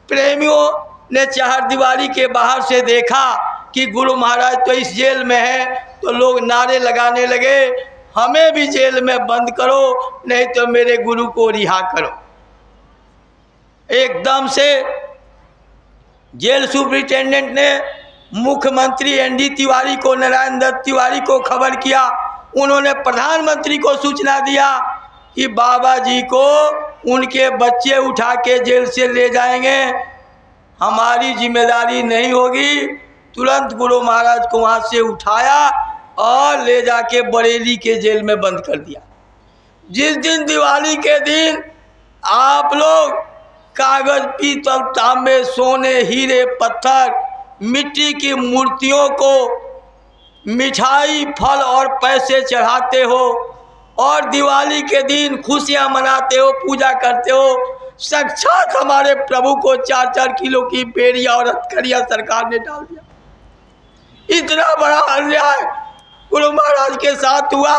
प्रेमियों ने चारदीवारी के बाहर से देखा कि गुरु महाराज तो इस जेल में है, तो लोग नारे लगाने लगे हमें भी जेल में बंद करो, नहीं तो मेरे गुरु को रिहा करो। एकदम से जेल सुपरिटेंडेंट ने मुख्यमंत्री एनडी तिवारी को, नारायण दत्त तिवारी को खबर किया। उन्होंने प्रधानमंत्री को सूचना दिया कि बाबा जी को उनके बच्चे उठा के जेल से ले जाएंगे, हमारी जिम्मेदारी नहीं होगी। तुरंत गुरु महाराज को वहाँ से उठाया और ले जाके बरेली के जेल में बंद कर दिया। जिस दिन दिवाली के दिन आप लोग कागज, पीतल, तांबे, सोने, हीरे, पत्थर, मिट्टी की मूर्तियों को मिठाई, फल और पैसे चढ़ाते हो और दिवाली के दिन खुशियां मनाते हो, पूजा करते हो, साक्षात हमारे प्रभु को 4-4 किलो की बेड़िया और हथकड़िया सरकार ने डाल दिया। इतना बड़ा अन्याय गुरु महाराज के साथ हुआ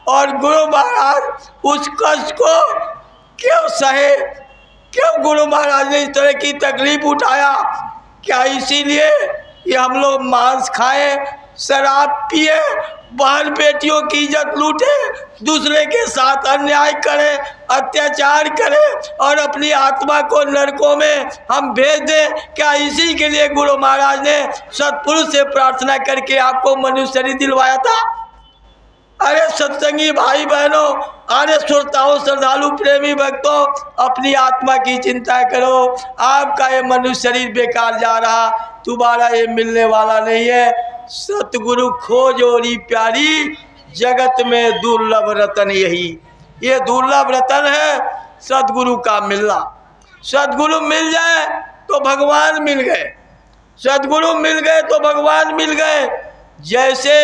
और गुरु महाराज उस कष्ट को क्यों सहे? क्यों गुरु महाराज ने इस तरह की तकलीफ उठाया? क्या इसीलिए कि हम लोग मांस खाएं, शराब पिए, बहन बेटियों की इज्जत लूटे, दूसरे के साथ अन्याय करें, अत्याचार करें और अपनी आत्मा को नरकों में हम भेज दें? क्या इसी के लिए गुरु महाराज ने सतपुरुष से प्रार्थना करके आपको मनुष्य शरीर दिलवाया था? अरे सत्संगी भाई बहनों, अरे श्रोताओं, श्रद्धालु, प्रेमी भक्तों, अपनी आत्मा की चिंता करो। आपका ये मनुष्य शरीर बेकार जा रहा, तुम्हारा ये मिलने वाला नहीं है। सतगुरु खोजोरी प्यारी, जगत में दुर्लभ रतन यही। ये दुर्लभ रतन है सतगुरु का मिलना। सतगुरु मिल जाए तो भगवान मिल गए, सतगुरु मिल गए तो भगवान मिल गए। जैसे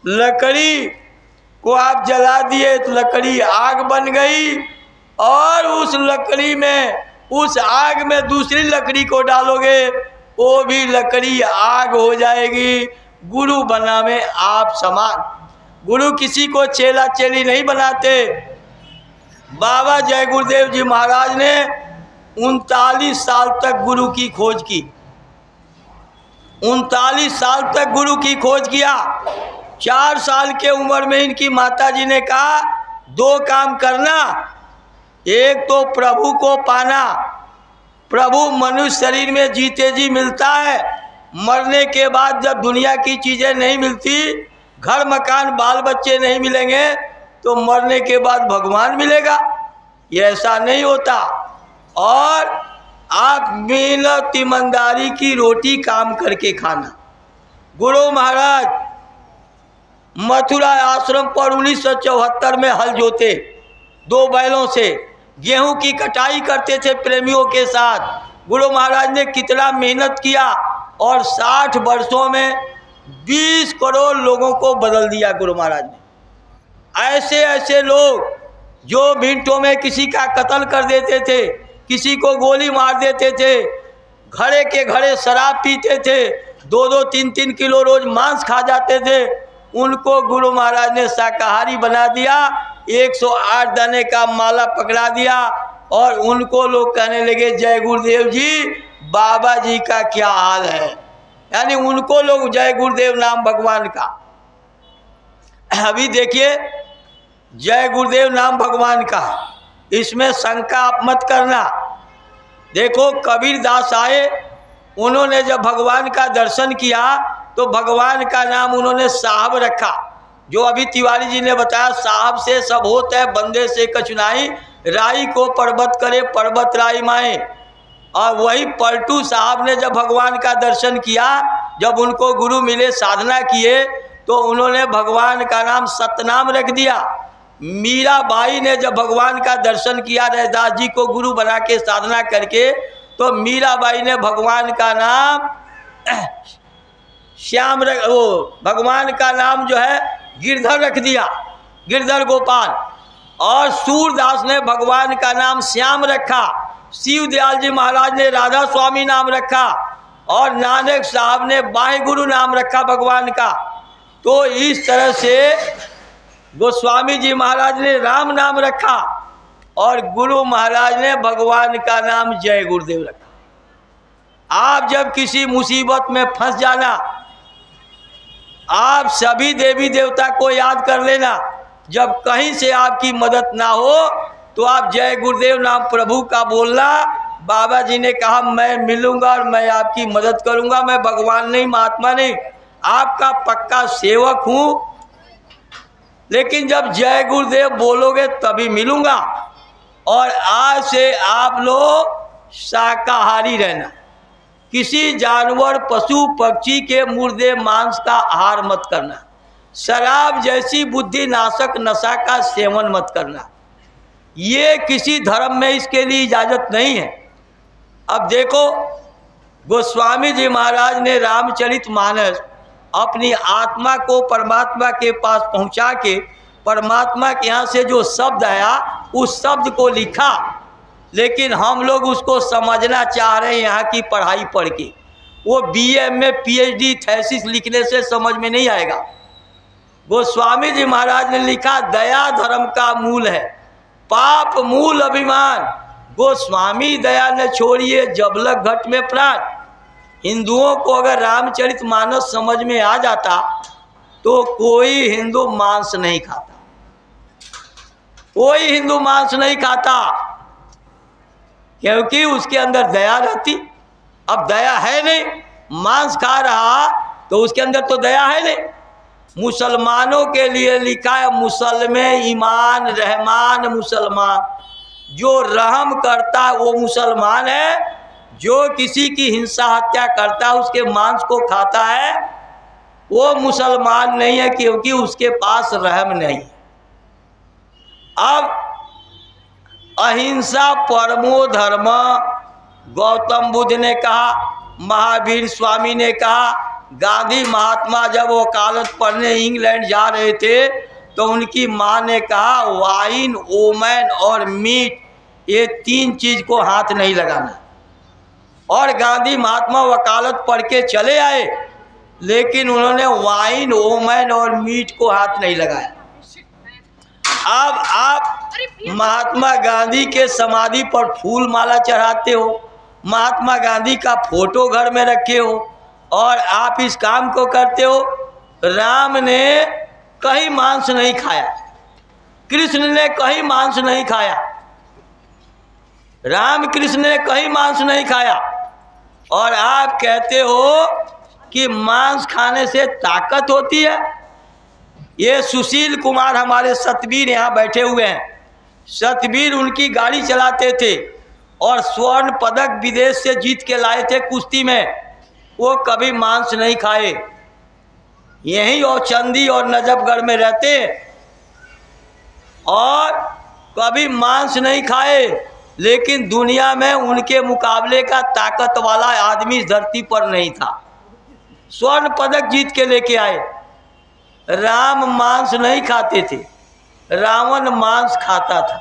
लकड़ी को आप जला दिए तो लकड़ी आग बन गई, और उस लकड़ी में, उस आग में दूसरी लकड़ी को डालोगे वो भी लकड़ी आग हो जाएगी। गुरु बना में आप समान। गुरु किसी को चेला चेली नहीं बनाते। बाबा जय गुरुदेव जी महाराज ने 39 साल तक गुरु की खोज की। 39 साल तक गुरु की खोज किया। 4 साल के उम्र में इनकी माताजी ने कहा 2 काम करना, एक तो प्रभु को पाना। प्रभु मनुष्य शरीर में जीते जी मिलता है, मरने के बाद जब दुनिया की चीज़ें नहीं मिलती, घर मकान बाल बच्चे नहीं मिलेंगे, तो मरने के बाद भगवान मिलेगा। ये ऐसा नहीं होता। और आप मेहनत ईमानदारी की रोटी काम करके खाना। गुरु महाराज मथुरा आश्रम पर 1974 में हल जोते 2 बैलों से, गेहूं की कटाई करते थे प्रेमियों के साथ। गुरु महाराज ने कितना मेहनत किया, और 60 वर्षों में 20 करोड़ लोगों को बदल दिया गुरु महाराज ने। ऐसे ऐसे लोग जो मिनटों में किसी का कत्ल कर देते थे, किसी को गोली मार देते थे, घड़े के घड़े शराब पीते थे, 2-2, 3-3 किलो रोज मांस खा जाते थे, उनको गुरु महाराज ने शाकाहारी बना दिया। 108 दाने का माला पकड़ा दिया, और उनको लोग कहने लगे जय गुरुदेव जी, बाबा जी का क्या हाल है। यानी उनको लोग जय गुरुदेव नाम भगवान का। अभी देखिए, जय गुरुदेव नाम भगवान का, इसमें शंका आप मत करना। देखो कबीर दास आए, उन्होंने जब भगवान का दर्शन किया तो भगवान का नाम उन्होंने साहब रखा। जो अभी तिवारी जी ने बताया, साहब से सब होत है, बंदे से कचुनाई, राई को पर्वत करे पर्वत राई माए। और वही पलटू साहब ने जब भगवान का दर्शन किया, जब उनको गुरु मिले, साधना किए, तो उन्होंने भगवान का नाम सतनाम रख दिया। मीराबाई ने जब भगवान का दर्शन किया, रैदास जी को गुरु बना के साधना करके, तो मीराबाई ने भगवान का नाम श्याम रख, वो भगवान का नाम जो है गिरधर रख दिया, गिरधर गोपाल। और सूरदास ने भगवान का नाम श्याम रखा। शिव दयाल जी महाराज ने राधा स्वामी नाम रखा, और नानक साहब ने बाई गुरु नाम रखा भगवान का। तो इस तरह से गोस्वामी जी महाराज ने राम नाम रखा, और गुरु महाराज ने भगवान का नाम जय गुरुदेव रखा। आप जब किसी मुसीबत में फंस जाना, आप सभी देवी देवता को याद कर लेना। जब कहीं से आपकी मदद ना हो तो आप जय गुरुदेव नाम प्रभु का बोलना। बाबा जी ने कहा मैं मिलूंगा और मैं आपकी मदद करूंगा। मैं भगवान नहीं, महात्मा नहीं, आपका पक्का सेवक हूँ, लेकिन जब जय गुरुदेव बोलोगे तभी मिलूंगा। और आज से आप लोग शाकाहारी रहना, किसी जानवर, पशु, पक्षी के मुर्दे मांस का आहार मत करना, शराब जैसी बुद्धि नाशक नशा का सेवन मत करना। ये किसी धर्म में इसके लिए इजाज़त नहीं है। अब देखो, गोस्वामी जी महाराज ने रामचरितमानस अपनी आत्मा को परमात्मा के पास पहुंचा के, परमात्मा के यहाँ से जो शब्द आया उस शब्द को लिखा, लेकिन हम लोग उसको समझना चाह रहे हैं यहाँ की पढ़ाई पढ़ के। वो BA में PhD थीसिस लिखने से समझ में नहीं आएगा। गोस्वामी जी महाराज ने लिखा दया धर्म का मूल है, पाप मूल अभिमान, गोस्वामी दया न छोड़िए जबलक घट में प्राण। हिंदुओं को अगर रामचरितमानस समझ में आ जाता तो कोई हिंदू मांस नहीं खाता, कोई हिंदू मांस नहीं खाता, क्योंकि उसके अंदर दया रहती। अब दया है नहीं, मांस खा रहा तो उसके अंदर तो दया है नहीं। मुसलमानों के लिए लिखा है मुसलमे ईमान रहमान मुसलमान, जो रहम करता है वो मुसलमान है, जो किसी की हिंसा हत्या करता है उसके मांस को खाता है वो मुसलमान नहीं है, क्योंकि उसके पास रहम नहीं। अब अहिंसा परमो धर्म गौतम बुद्ध ने कहा, महावीर स्वामी ने कहा, गांधी महात्मा जब वकालत पढ़ने इंग्लैंड जा रहे थे तो उनकी माँ ने कहा वाइन ओमैन और मीट, ये 3 चीज को हाथ नहीं लगाना। और गांधी महात्मा वकालत पढ़ के चले आए, लेकिन उन्होंने वाइन ओमैन और मीट को हाथ नहीं लगाया। अब आप महात्मा गांधी के समाधि पर फूल माला चढ़ाते हो, महात्मा गांधी का फोटो घर में रखे हो और आप इस काम को करते हो। राम ने कहीं मांस नहीं खाया, कृष्ण ने कहीं मांस नहीं खाया, राम कृष्ण ने कहीं मांस नहीं खाया, और आप कहते हो कि मांस खाने से ताकत होती है। ये सुशील कुमार हमारे सतवीर यहाँ बैठे हुए हैं, सतवीर उनकी गाड़ी चलाते थे और स्वर्ण पदक विदेश से जीत के लाए थे कुश्ती में। वो कभी मांस नहीं खाए, यहीं औचंदी और नजफगढ़ में रहते और कभी मांस नहीं खाए, लेकिन दुनिया में उनके मुकाबले का ताकत वाला आदमी इस धरती पर नहीं था। स्वर्ण पदक जीत के लेके आए। राम मांस नहीं खाते थे, रावण मांस खाता था,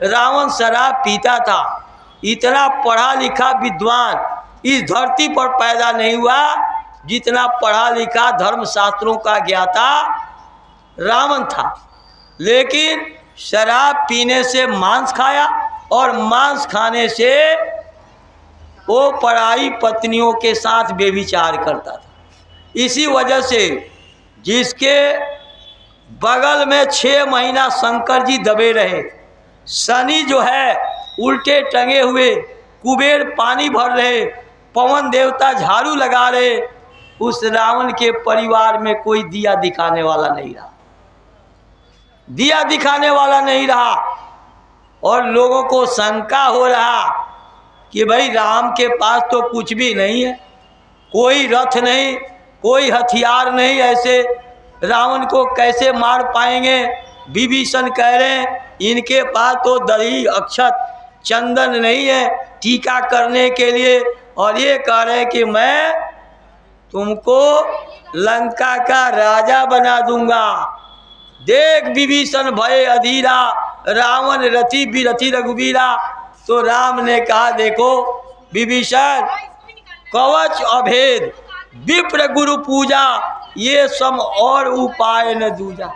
रावण शराब पीता था। इतना पढ़ा लिखा विद्वान इस धरती पर पैदा नहीं हुआ जितना पढ़ा लिखा धर्मशास्त्रों का ज्ञाता रावण था। लेकिन शराब पीने से मांस खाया और मांस खाने से वो पराई पत्नियों के साथ व्यभिचार करता था। इसी वजह से जिसके बगल में 6 महीना शंकर जी दबे रहे, शनि जो है उल्टे टंगे हुए, कुबेर पानी भर रहे, पवन देवता झाड़ू लगा रहे, उस रावण के परिवार में कोई दिया दिखाने वाला नहीं रहा, दिया दिखाने वाला नहीं रहा। और लोगों को शंका हो रहा कि भाई राम के पास तो कुछ भी नहीं है, कोई रथ नहीं, कोई हथियार नहीं, ऐसे रावण को कैसे मार पाएंगे। विभीषण कह रहे हैं इनके पास तो दही अक्षत चंदन नहीं है टीका करने के लिए, और ये कह रहे हैं कि मैं तुमको लंका का राजा बना दूंगा। देख विभीषण भय अधीरा, रावण रथी बिरथी रघुबीरा। तो राम ने कहा देखो विभीषण, कवच अभेद विप्र गुरु पूजा, ये सम और उपाय न दूजा।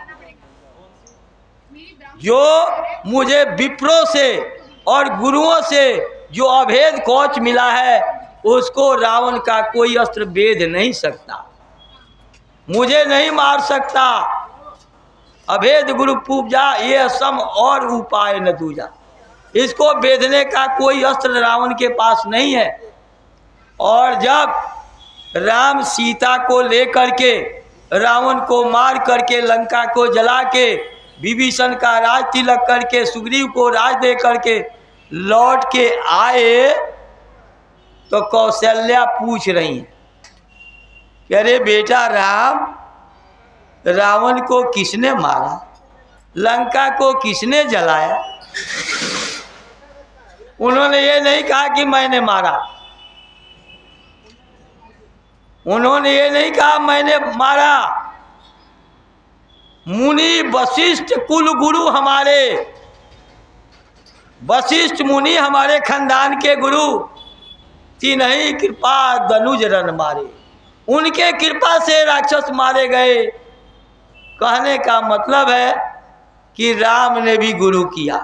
जो मुझे विप्रों से और गुरुओं से जो अभेद कवच मिला है उसको रावण का कोई अस्त्र भेद नहीं सकता, मुझे नहीं मार सकता। अभेद गुरु पूजा ये सम और उपाय न दूजा, इसको भेदने का कोई अस्त्र रावण के पास नहीं है। और जब राम सीता को लेकर के रावण को मार करके लंका को जला के विभीषण का राज तिलक करके सुग्रीव को राज दे करके लौट के आए तो कौशल्या पूछ रही है कि अरे बेटा राम, रावण को किसने मारा, लंका को किसने जलाया। उन्होंने ये नहीं कहा कि मैंने मारा, उन्होंने ये नहीं कहा मैंने मारा। मुनि वशिष्ठ कुल गुरु हमारे, वशिष्ठ मुनि हमारे खानदान के गुरु, तिन्ही कृपा धनुज रन मारे, उनके कृपा से राक्षस मारे गए। कहने का मतलब है कि राम ने भी गुरु किया,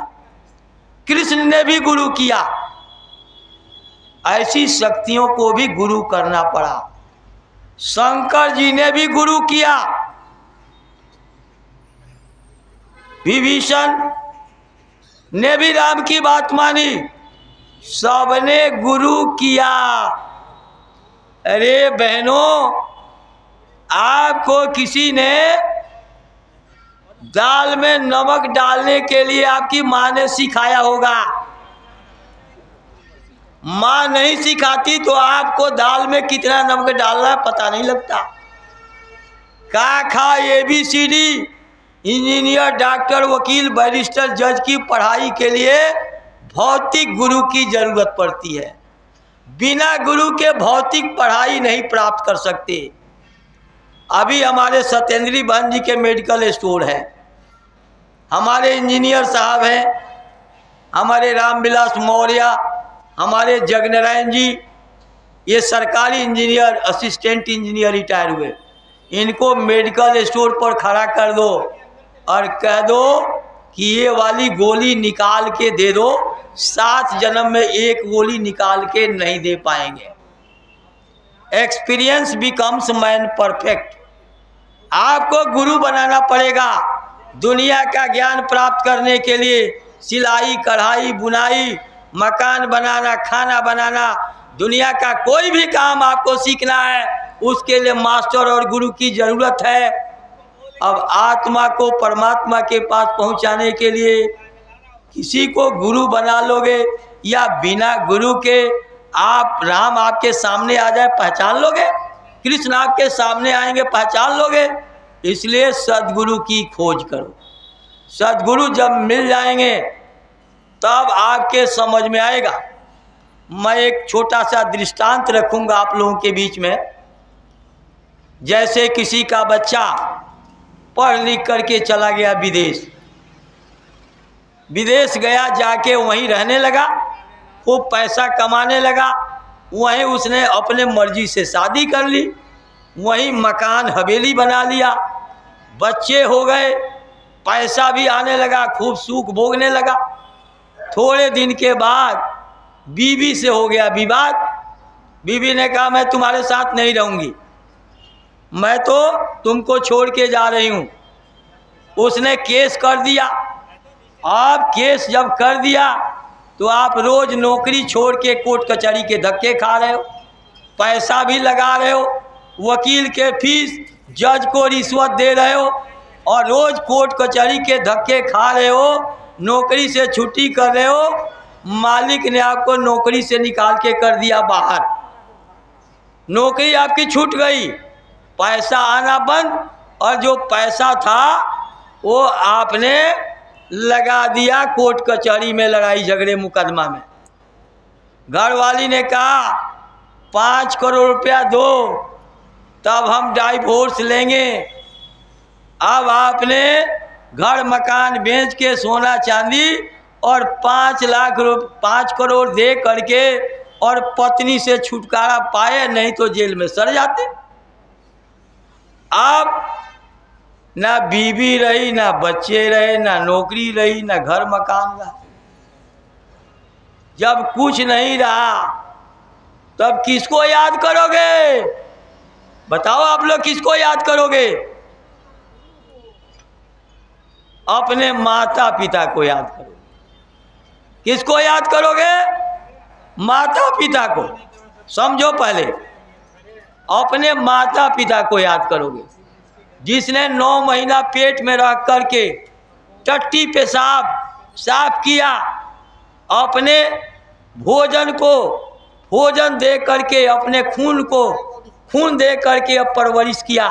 कृष्ण ने भी गुरु किया, ऐसी शक्तियों को भी गुरु करना पड़ा। शंकर जी ने भी गुरु किया, विभीषण ने भी राम की बात मानी, सबने गुरु किया। अरे बहनों, आपको किसी ने दाल में नमक डालने के लिए आपकी माँ ने सिखाया होगा। माँ नहीं सिखाती तो आपको दाल में कितना नमक डालना है पता नहीं लगता। का खा ABCD इंजीनियर, डॉक्टर, वकील, बैरिस्टर, जज की पढ़ाई के लिए भौतिक गुरु की जरूरत पड़ती है। बिना गुरु के भौतिक पढ़ाई नहीं प्राप्त कर सकते। अभी हमारे सत्येंद्री बहन जी के मेडिकल स्टोर है, हमारे इंजीनियर साहब हैं, हमारे रामविलास मौर्य, हमारे जगनारायण जी, ये सरकारी इंजीनियर, असिस्टेंट इंजीनियर रिटायर हुए। इनको मेडिकल स्टोर पर खड़ा कर दो और कह दो कि ये वाली गोली निकाल के दे दो, 7 जन्म में एक गोली निकाल के नहीं दे पाएंगे। Experience becomes man perfect. आपको गुरु बनाना पड़ेगा। दुनिया का ज्ञान प्राप्त करने के लिए सिलाई, कढ़ाई, बुनाई, मकान बनाना, खाना बनाना, दुनिया का कोई भी काम आपको सीखना है, उसके लिए मास्टर और गुरु की जरूरत है। अब आत्मा को परमात्मा के पास पहुंचाने के लिए किसी को गुरु बना लोगे या बिना गुरु के आप राम आपके सामने आ जाए पहचान लोगे, कृष्ण आपके सामने आएंगे पहचान लोगे। इसलिए सद्गुरु की खोज करो। सद्गुरु जब मिल जाएंगे तब आपके समझ में आएगा। मैं एक छोटा सा दृष्टांत रखूंगा आप लोगों के बीच में। जैसे किसी का बच्चा पढ़ लिख करके चला गया विदेश गया, जाके वहीं रहने लगा, खूब पैसा कमाने लगा, वहीं उसने अपने मर्जी से शादी कर ली, वहीं मकान हवेली बना लिया, बच्चे हो गए, पैसा भी आने लगा, खूब सुख भोगने लगा। थोड़े दिन के बाद बीवी से हो गया विवाद। बीवी ने कहा मैं तुम्हारे साथ नहीं रहूंगी, मैं तो तुमको छोड़ के जा रही हूँ। उसने केस कर दिया। अब केस जब कर दिया तो आप रोज नौकरी छोड़ के कोर्ट कचहरी के धक्के खा रहे हो, पैसा भी लगा रहे हो, वकील के फीस, जज को रिश्वत दे रहे हो और रोज कोर्ट कचहरी के धक्के खा रहे हो, नौकरी से छुट्टी कर रहे हो। मालिक ने आपको नौकरी से निकाल के कर दिया बाहर, नौकरी आपकी छूट गई, पैसा आना बंद, और जो पैसा था वो आपने लगा दिया कोर्ट कचहरी में, लड़ाई झगड़े मुकदमा में। घरवाली ने कहा 5 करोड़ रुपया दो तब हम डाइवोर्स लेंगे। अब आपने घर मकान बेच के सोना चांदी और 5 करोड़ दे करके और पत्नी से छुटकारा पाए, नहीं तो जेल में सड़ जाते। अब ना बीवी रही, ना बच्चे रहे, ना नौकरी रही, ना घर मकान रहा। जब कुछ नहीं रहा तब किसको याद करोगे? बताओ आप लोग किसको याद करोगे? अपने माता पिता को याद करोगे। किसको याद करोगे? माता पिता को। समझो, पहले अपने माता पिता को याद करोगे, जिसने 9 महीना पेट में रह करके टट्टी पेशाब साफ किया, अपने भोजन को भोजन दे करके, अपने खून को खून दे करके अब परवरिश किया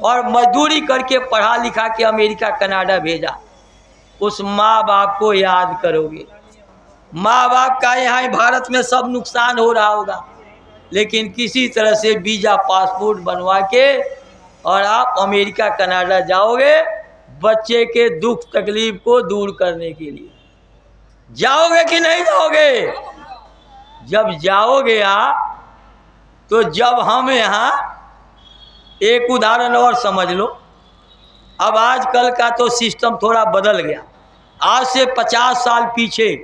और मजदूरी करके पढ़ा लिखा के अमेरिका कनाडा भेजा। उस माँ बाप को याद करोगे। माँ बाप का यहाँ भारत में सब नुकसान हो रहा होगा, लेकिन किसी तरह से वीज़ा पासपोर्ट बनवा के और आप अमेरिका कनाडा जाओगे बच्चे के दुख तकलीफ को दूर करने के लिए। जाओगे कि नहीं जाओगे? जब जाओगे यहाँ, तो जब हम यहाँ, एक उदाहरण और समझ लो। अब आजकल का तो सिस्टम थोड़ा बदल गया। आज से 50 साल पीछे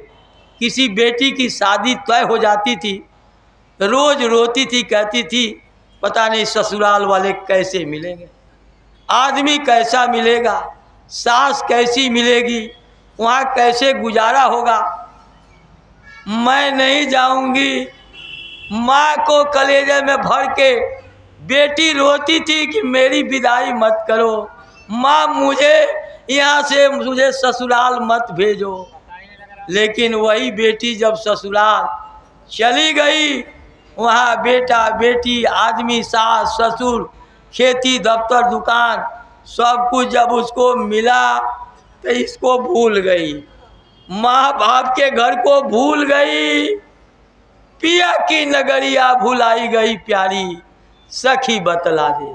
किसी बेटी की शादी तय हो जाती थी, रोज रोती थी, कहती थी पता नहीं ससुराल वाले कैसे मिलेंगे, आदमी कैसा मिलेगा, सास कैसी मिलेगी, वहाँ कैसे गुजारा होगा। मैं नहीं जाऊंगी। माँ को कलेजे में भर के बेटी रोती थी कि मेरी विदाई मत करो, माँ मुझे यहाँ से मुझे ससुराल मत भेजो। लेकिन वही बेटी जब ससुराल चली गई, वहाँ बेटा बेटी आदमी सास ससुर खेती दफ्तर दुकान सब कुछ जब उसको मिला तो इसको भूल गई, माँ बाप के घर को भूल गई। पिया की नगरिया भुलाई गई प्यारी, सखी बतला दे।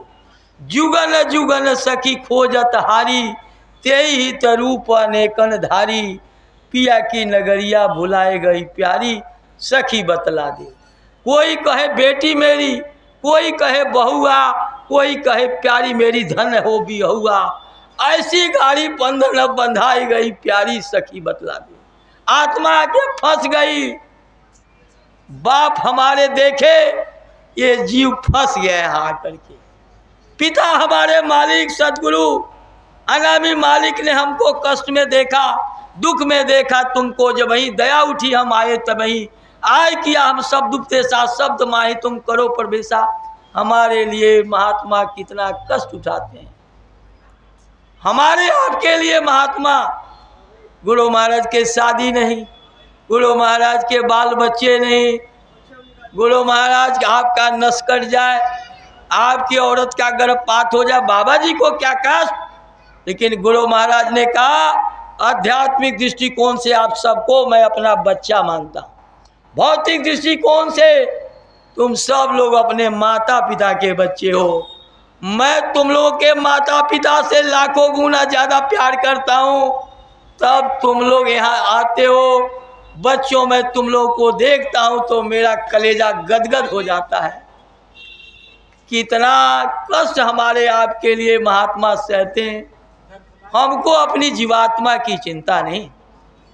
जुगन जुगन सखी खोजत हारी, तेई हित रूप अनेकन धारी। पिया की नगरिया भुलाई गई प्यारी, सखी बतला दे। कोई कहे बेटी मेरी, कोई कहे बहुआ, कोई कहे प्यारी मेरी धन हो भी हुआ। ऐसी गाड़ी बंधन बंधाई गई प्यारी, सखी बतला दे। आत्मा के फंस गई, बाप हमारे देखे ये जीव फंस गए यहाँ करके। पिता हमारे मालिक सदगुरु अनामी मालिक ने हमको कष्ट में देखा, दुख में देखा तुमको, जब वही दया उठी हम आए तब वही आय किया हम सब दुखते साथ शब्द माही तुम करो प्रवेशा। हमारे लिए महात्मा कितना कष्ट उठाते हैं, हमारे आपके लिए महात्मा। गुरु महाराज के शादी नहीं, गुरु महाराज के बाल बच्चे नहीं, गुरु महाराज आपका नस कट जाए, आपकी औरत का गर्भपात हो जाए, बाबा जी को क्या कष्ट। लेकिन गुरु महाराज ने कहा आध्यात्मिक दृष्टिकोण से आप सबको मैं अपना बच्चा मानता हूँ, भौतिक दृष्टिकोण से तुम सब लोग अपने माता पिता के बच्चे हो। मैं तुम लोगों के माता पिता से लाखों गुना ज़्यादा प्यार करता हूँ, तब तुम लोग यहाँ आते हो। बच्चों में तुम लोगों को देखता हूँ तो मेरा कलेजा गदगद हो जाता है। कितना कष्ट हमारे आपके लिए महात्मा सहते हैं, हमको अपनी जीवात्मा की चिंता नहीं।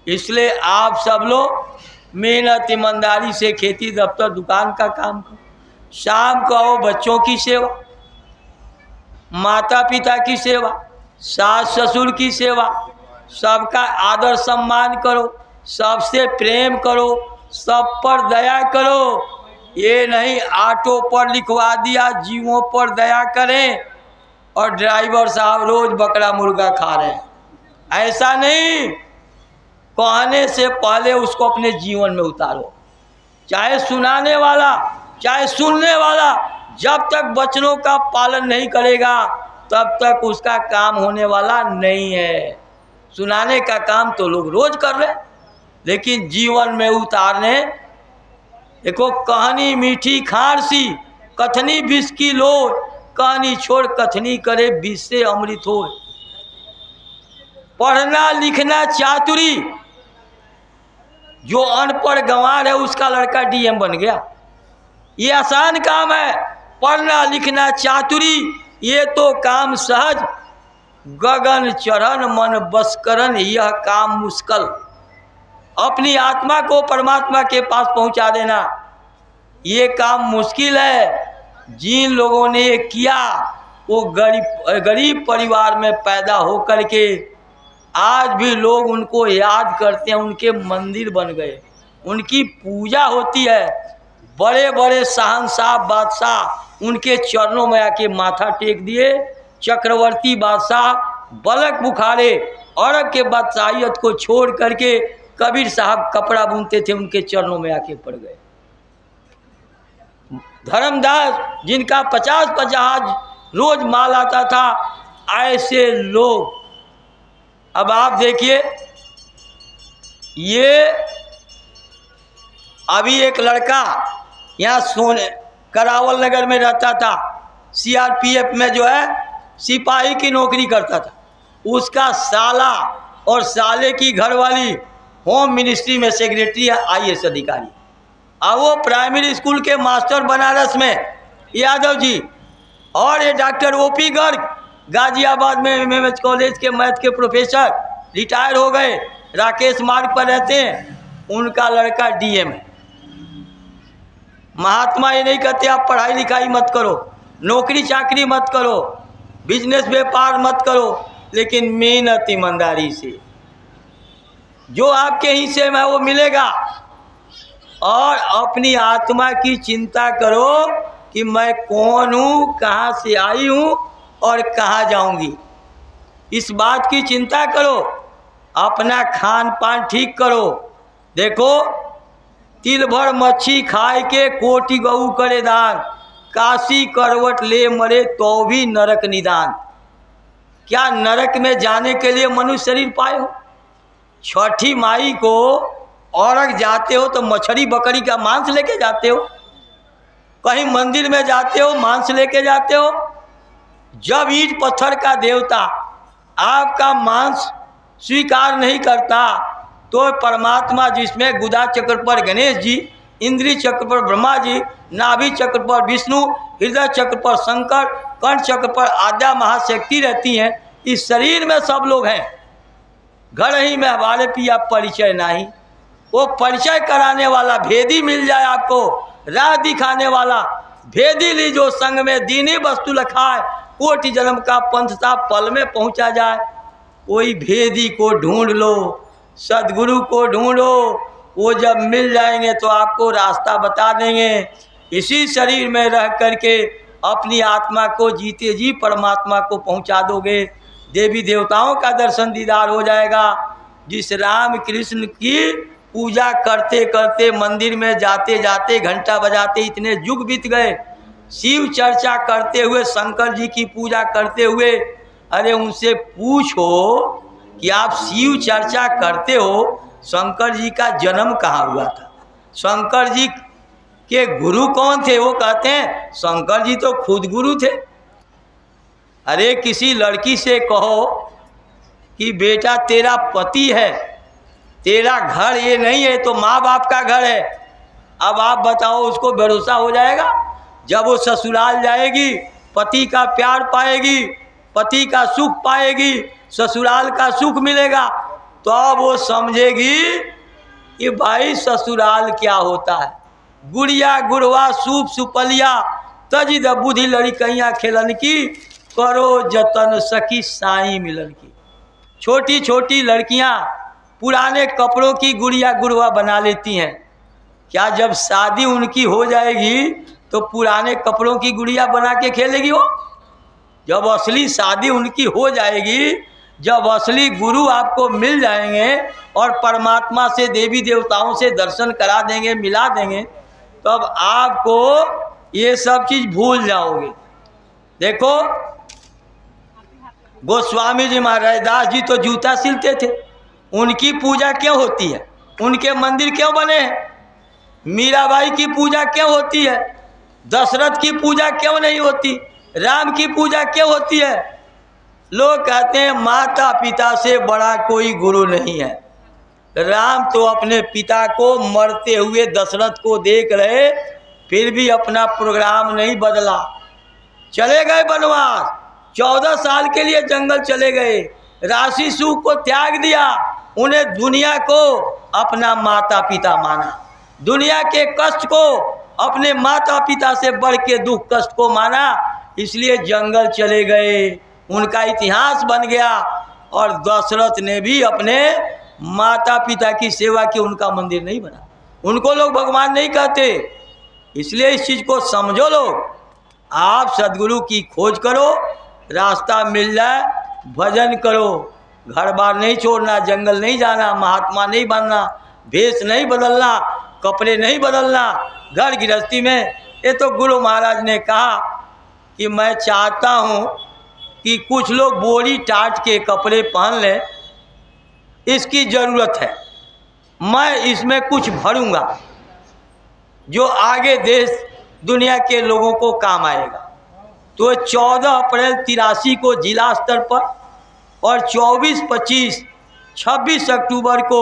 इसलिए आप सब लोग मेहनत ईमानदारी से खेती दफ्तर दुकान का काम करो, शाम को आओ बच्चों की सेवा, माता पिता की सेवा, सास ससुर की सेवा, सबका आदर सम्मान करो, सबसे प्रेम करो, सब पर दया करो। ये नहीं ऑटो पर लिखवा दिया जीवों पर दया करें और ड्राइवर साहब रोज बकरा मुर्गा खा रहे हैं, ऐसा नहीं। कहने से पहले उसको अपने जीवन में उतारो। चाहे सुनाने वाला चाहे सुनने वाला जब तक वचनों का पालन नहीं करेगा तब तक उसका काम होने वाला नहीं है। सुनाने का काम तो लोग रोज कर रहे, लेकिन जीवन में उतारने, देखो कहानी मीठी खार सी, कथनी विष की लोर, कहानी छोड़ कथनी करे विष से अमृत हो। पढ़ना लिखना चातुरी, जो अनपढ़ गंवार है उसका लड़का डीएम बन गया, ये आसान काम है। पढ़ना लिखना चातुरी, ये तो काम सहज। गगन चढ़न मन बस करन, यह काम मुश्किल। अपनी आत्मा को परमात्मा के पास पहुंचा देना ये काम मुश्किल है। जिन लोगों ने ये किया वो गरीब परिवार में पैदा होकर के आज भी लोग उनको याद करते हैं, उनके मंदिर बन गए, उनकी पूजा होती है। बड़े बड़े शहंशाह बादशाह उनके चरणों में आके माथा टेक दिए। चक्रवर्ती बादशाह बलक बुखारे औरब के बादशाहियत को छोड़ करके कबीर साहब कपड़ा बुनते थे, उनके चरणों में आके पड़ गए। धर्मदास जिनका 50-50 रोज माल आता था, ऐसे लोग। अब आप देखिए, ये अभी एक लड़का यहाँ सोने करावल नगर में रहता था, सीआरपीएफ में जो है सिपाही की नौकरी करता था। उसका साला और साले की घरवाली होम मिनिस्ट्री में सेक्रेटरी है, आईएएस अधिकारी। अब वो प्राइमरी स्कूल के मास्टर बनारस में यादव जी, और ये डॉक्टर ओपी गर्ग गाजियाबाद में एमएमएच कॉलेज के मैथ के प्रोफेसर रिटायर हो गए, राकेश मार्ग पर रहते हैं, उनका लड़का डीएम है। महात्मा ये नहीं कहते आप पढ़ाई लिखाई मत करो, नौकरी चाकरी मत करो, बिजनेस व्यापार मत करो, लेकिन मेहनत ईमानदारी से जो आपके हिस्से में वो मिलेगा। और अपनी आत्मा की चिंता करो, कि मैं कौन हूँ, कहाँ से आई हूँ और कहाँ जाऊँगी। इस बात की चिंता करो, अपना खान पान ठीक करो। देखो, तिल भर मच्छी खाए के कोटि गऊ करे दान, काशी करवट ले मरे तो भी नरक निदान। क्या नरक में जाने के लिए मनुष्य शरीर पाए हो? छठी माई को औरग जाते हो तो मछली बकरी का मांस लेके जाते हो, कहीं मंदिर में जाते हो मांस लेके जाते हो। जब ईंट पत्थर का देवता आपका मांस स्वीकार नहीं करता तो परमात्मा, जिसमें गुदा चक्र पर गणेश जी, इंद्री चक्र पर ब्रह्मा जी, नाभि चक्र पर विष्णु, हृदय चक्र पर शंकर, कंठ चक्र पर आद्या महाशक्ति रहती हैं, इस शरीर में सब लोग हैं। घर ही में हमारे पिया परिचय नहीं, वो परिचय कराने वाला भेदी मिल जाए आपको, राह दिखाने वाला भेदी ली जो संग में दीनी वस्तु लखाए, कोटि जन्म का पंथ था पल में पहुंचा जाए। कोई भेदी को ढूंढ लो, सदगुरु को ढूंढो, वो जब मिल जाएंगे तो आपको रास्ता बता देंगे। इसी शरीर में रह करके अपनी आत्मा को जीते जी परमात्मा को पहुंचा दोगे, देवी देवताओं का दर्शन दीदार हो जाएगा। जिस राम कृष्ण की पूजा करते करते, मंदिर में जाते जाते, घंटा बजाते इतने युग बीत गए, शिव चर्चा करते हुए, शंकर जी की पूजा करते हुए, अरे उनसे पूछो कि आप शिव चर्चा करते हो, शंकर जी का जन्म कहाँ हुआ था, शंकर जी के गुरु कौन थे? वो कहते हैं शंकर जी तो खुद गुरु थे। अरे किसी लड़की से कहो कि बेटा तेरा पति है, तेरा घर ये नहीं है, तो माँ बाप का घर है। अब आप बताओ उसको भरोसा हो जाएगा? जब वो ससुराल जाएगी, पति का प्यार पाएगी, पति का सुख पाएगी, ससुराल का सुख मिलेगा, तो अब वो समझेगी कि भाई ससुराल क्या होता है। गुड़िया गुड़वा सूप सुपलिया, तजी द बुद्धि लड़कैया खेलन की, करो जतन सखी साई मिलन की। छोटी छोटी लड़कियां पुराने कपड़ों की गुड़िया गुड़वा बना लेती हैं। क्या जब शादी उनकी हो जाएगी तो पुराने कपड़ों की गुड़िया बना के खेलेगी वो? जब असली शादी उनकी हो जाएगी, जब असली गुरु आपको मिल जाएंगे और परमात्मा से, देवी देवताओं से दर्शन करा देंगे, मिला देंगे, तब आपको ये सब चीज़ भूल जाओगे। देखो, गोस्वामी जी महाराज दास जी तो जूता सिलते थे, उनकी पूजा क्यों होती है? उनके मंदिर क्यों बने हैं? मीराबाई की पूजा क्यों होती है? दशरथ की पूजा क्यों नहीं होती? राम की पूजा क्यों होती है? लोग कहते हैं माता पिता से बड़ा कोई गुरु नहीं है। राम तो अपने पिता को मरते हुए दशरथ को देख रहे, फिर भी अपना प्रोग्राम नहीं बदला, चले गए वनवास, 14 साल के लिए जंगल चले गए, राशि सुख को त्याग दिया, उन्हें दुनिया को अपना माता पिता माना, दुनिया के कष्ट को अपने माता पिता से बढ़ के दुख कष्ट को माना, इसलिए जंगल चले गए, उनका इतिहास बन गया। और दशरथ ने भी अपने माता पिता की सेवा की, उनका मंदिर नहीं बना, उनको लोग भगवान नहीं कहते। इसलिए इस चीज़ को समझो लोग, आप सदगुरु की खोज करो, रास्ता मिल जाए, भजन करो, घर बार नहीं छोड़ना, जंगल नहीं जाना, महात्मा नहीं बनना, भेष नहीं बदलना, कपड़े नहीं बदलना, घर गृहस्थी में। ये तो गुरु महाराज ने कहा कि मैं चाहता हूँ कि कुछ लोग बोरी टाट के कपड़े पहन लें, इसकी ज़रूरत है, मैं इसमें कुछ भरूंगा जो आगे देश दुनिया के लोगों को काम आएगा। तो 14 अप्रैल 83 को जिला स्तर पर और 24, 25, 26 अक्टूबर को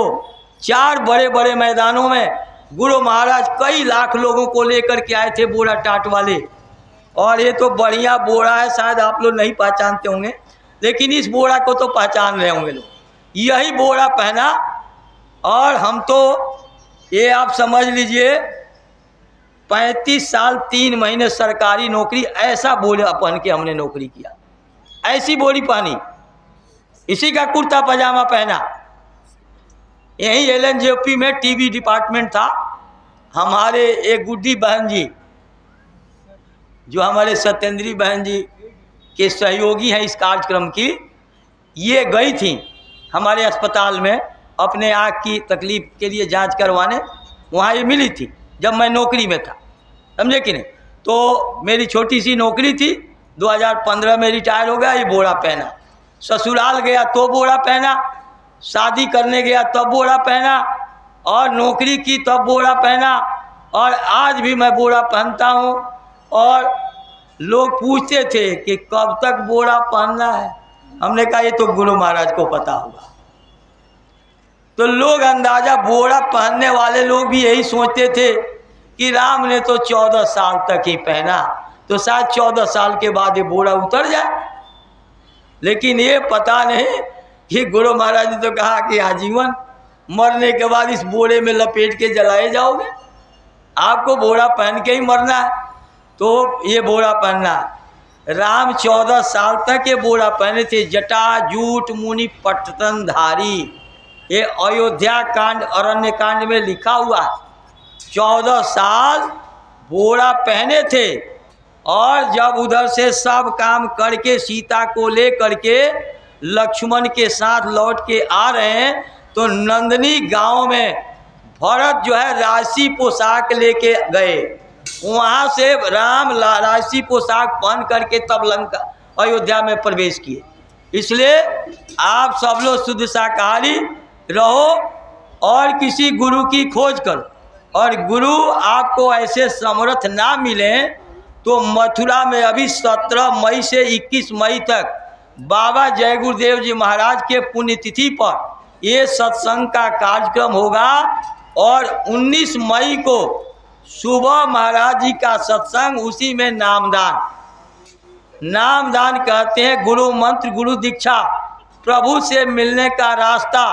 4 बड़े बड़े मैदानों में गुरु महाराज कई लाख लोगों को लेकर के आए थे, बोरा टाट वाले। और ये तो बढ़िया बोरा है, शायद आप लोग नहीं पहचानते होंगे, लेकिन इस बोरा को तो पहचान रहे होंगे लोग। यही बोरा पहना, और हम तो ये आप समझ लीजिए 35 साल 3 महीने सरकारी नौकरी, ऐसा बोरा पहन के हमने नौकरी किया, ऐसी बोरी पहनी, इसी का कुर्ता पजामा पहना। यहीं LNJP में टीवी डिपार्टमेंट था, हमारे एक गुड्डी बहन जी, जो हमारे सत्येंद्री बहन जी के सहयोगी हैं इस कार्यक्रम की, ये गई थी हमारे अस्पताल में अपने आँख की तकलीफ के लिए जांच करवाने। वहाँ ये मिली थी जब मैं नौकरी में था, समझे कि नहीं। तो मेरी छोटी सी नौकरी थी, 2015 में रिटायर हो गया। ये बोरा पहना, ससुराल गया तो बोरा पहना, शादी करने गया तब बोरा पहना, और नौकरी की तब बोरा पहना, और आज भी मैं बोरा पहनता हूँ। और लोग पूछते थे कि कब तक बोरा पहनना है। हमने कहा ये तो गुरु महाराज को पता होगा। तो लोग अंदाजा, बोरा पहनने वाले लोग भी यही सोचते थे कि राम ने तो 14 साल तक ही पहना, तो शायद 14 साल के बाद ये बोरा उतर जाए। लेकिन ये पता नहीं कि गुरु महाराज ने तो कहा कि आजीवन, मरने के बाद इस बोरे में लपेट के जलाए जाओगे, आपको बोरा पहन के ही मरना है। तो ये बोरा पहनना है। राम 14 साल तक ये बोरा पहने थे। जटा जूट मुनि पट्टन धारी, ये अयोध्या कांड अरण्य कांड में लिखा हुआ है। 14 साल बोरा पहने थे, और जब उधर से सब काम करके सीता को ले करके लक्ष्मण के साथ लौट के आ रहे हैं, तो नंदनी गांव में भरत जो है राशि पोशाक लेके गए। वहाँ से राम राशि पोशाक पहन करके तब लंका अयोध्या में प्रवेश किए। इसलिए आप सब लोग शुद्ध शाकाहारी रहो और किसी गुरु की खोज करो। और गुरु आपको ऐसे समर्थ ना मिले तो मथुरा में अभी 17 मई से 21 मई तक बाबा जय गुरुदेव जी महाराज के पुण्यतिथि पर ये सत्संग का कार्यक्रम होगा। और 19 मई को सुबह महाराज जी का सत्संग, उसी में नामदान, नामदान कहते हैं गुरु मंत्र, गुरु दीक्षा, प्रभु से मिलने का रास्ता,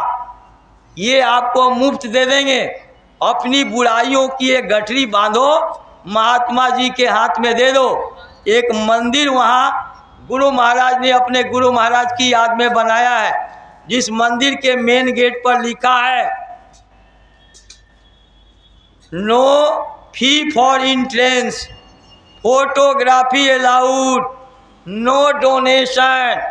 ये आपको मुफ्त दे देंगे। अपनी बुराइयों की एक गठरी बांधो, महात्मा जी के हाथ में दे दो। एक मंदिर वहाँ गुरु महाराज ने अपने गुरु महाराज की याद में बनाया है, जिस मंदिर के मेन गेट पर लिखा है no fee for entrance, photography allowed, no donation.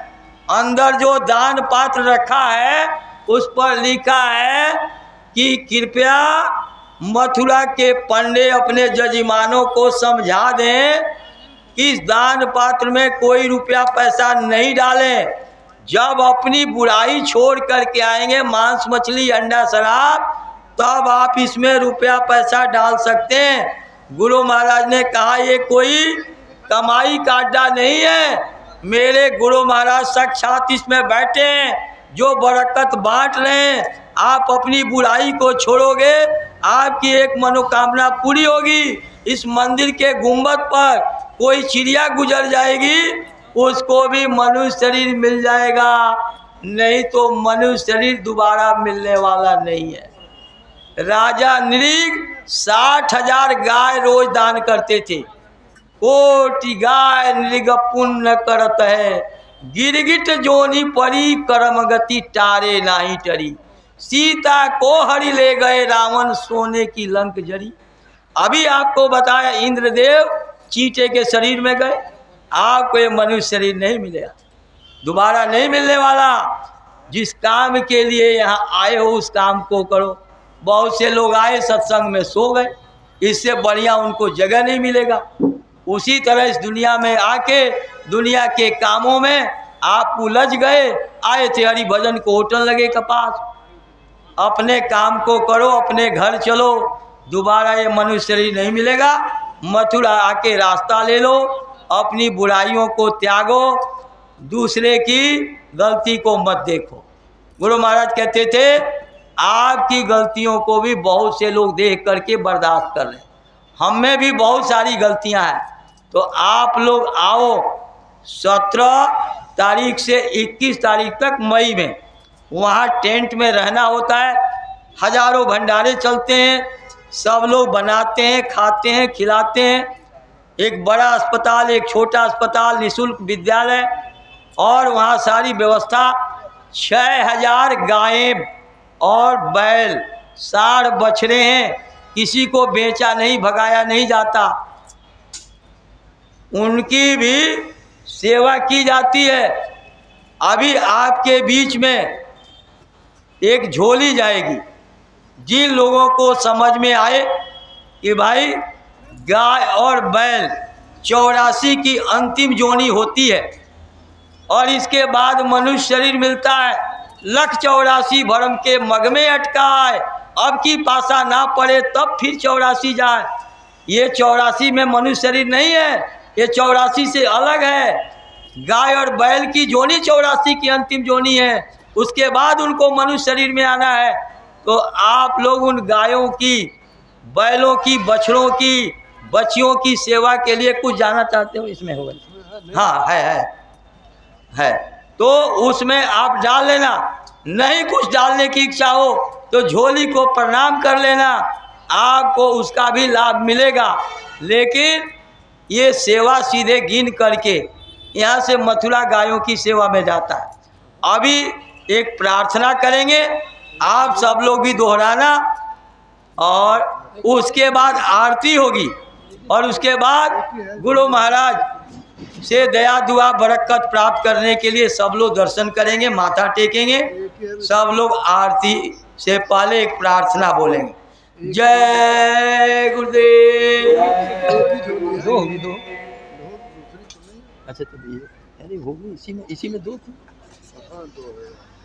अंदर जो दान पात्र रखा है उस पर लिखा है कि कृपया मथुरा के पंडे अपने जजमानों को समझा दें कि इस दान पात्र में कोई रुपया पैसा नहीं डालें। जब अपनी बुराई छोड़ करके आएंगे, मांस मछली अंडा शराब, तब आप इसमें रुपया पैसा डाल सकते हैं। गुरु महाराज ने कहा ये कोई कमाई का अड्डा नहीं है, मेरे गुरु महाराज साक्षात इसमें बैठे हैं जो बरकत बांट रहे हैं। आप अपनी बुराई को छोड़ोगे, आपकी एक मनोकामना पूरी होगी। इस मंदिर के गुंबद पर कोई चिड़िया गुजर जाएगी, उसको भी मनुष्य शरीर मिल जाएगा, नहीं तो मनुष्य शरीर दोबारा मिलने वाला नहीं है। राजा नृग 60,000 गाय रोज दान करते थे। कोटि गाय नृग पुण्य करत है, गिरगिट जोनी परी कर्म गति टारे नाही टरी। सीता को हरि ले गए रावण सोने की लंक जरी। अभी आपको बताया इंद्रदेव चींटे के शरीर में गए, आपको ये मनुष्य शरीर नहीं मिलेगा, दोबारा नहीं मिलने वाला। जिस काम के लिए यहाँ आए हो उस काम को करो। बहुत से लोग आए सत्संग में सो गए, इससे बढ़िया उनको जगह नहीं मिलेगा। उसी तरह इस दुनिया में आके दुनिया के कामों में आप उलझ गए। आए थे हरि भजन को होटल लगे के पास, अपने काम को करो, अपने घर चलो, दोबारा ये मनुष्य शरीर नहीं मिलेगा। मथुरा आके रास्ता ले लो, अपनी बुराइयों को त्यागो, दूसरे की गलती को मत देखो। गुरु महाराज कहते थे आपकी गलतियों को भी बहुत से लोग देख करके बर्दाश्त कर रहे हैं, हम में भी बहुत सारी गलतियां हैं। तो आप लोग आओ 17 तारीख से 21 तारीख तक मई में, वहाँ टेंट में रहना होता है। हजारों भंडारे चलते हैं, सब लोग बनाते हैं, खाते हैं, खिलाते हैं। एक बड़ा अस्पताल, एक छोटा अस्पताल, निःशुल्क विद्यालय, और वहाँ सारी व्यवस्था। 6000 गायें और बैल, 60 बछड़े हैं, किसी को बेचा नहीं, भगाया नहीं जाता। उनकी भी सेवा की जाती है। अभी आपके बीच में एक झोली जाएगी। जिन लोगों को समझ में आए कि भाई गाय और बैल 84 की अंतिम जोनी होती है और इसके बाद मनुष्य शरीर मिलता है, 184 भरम के मग में अटका है, अब की पासा ना पड़े तब फिर 84 जाए। ये 84 में मनुष्य शरीर नहीं है, ये 84 से अलग है। गाय और बैल की जोनी 84 की अंतिम जोनी है, उसके बाद उनको मनुष्य शरीर में आना है। तो आप लोग उन गायों की, बैलों की, बछड़ों की, बच्चियों की सेवा के लिए कुछ जाना चाहते हो? इसमें होगा? हाँ, है। तो उसमें आप डाल लेना। नहीं कुछ डालने की इच्छा हो तो झोली को प्रणाम कर लेना, आपको उसका भी लाभ मिलेगा। लेकिन ये सेवा सीधे गिन करके यहाँ से मथुरा गायों की सेवा में जाता है। अभी एक प्रार्थना करेंगे, आप सब लोग भी दोहराना, और उसके बाद आरती होगी, और उसके बाद गुरु महाराज से दया दुआ बरकत प्राप्त करने के लिए सब लोग दर्शन करेंगे, माथा टेकेंगे। सब लोग आरती से पहले एक प्रार्थना बोलेंगे। जय गुरुदेव। दो होगी, दो। अच्छा तो ये अरे होगी, इसी में दो थी,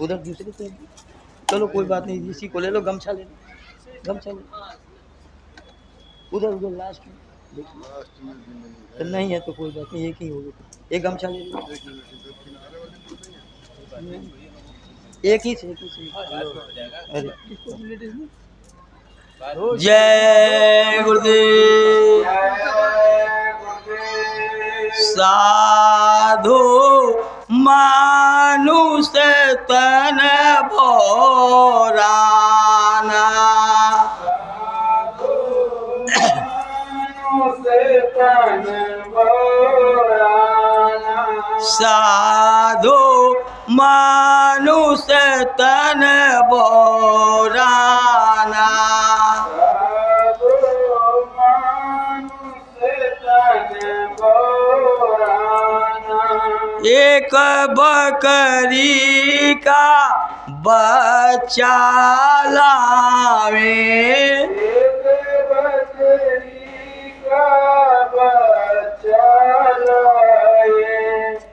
उधर दूसरे से। चलो कोई बात नहीं, इसी को ले लो। गमछा ले लो, गमछा लो। उधर लास्ट में तो नहीं है तो कोई बात नहीं, एक ही होगी। एक गमछा ले लो, एक ही से। अरे जय गुरुदेव। साधु मानुष तन भोराना, साधु मानुष तन बोराना, एक बकरी का बच्चा लावे,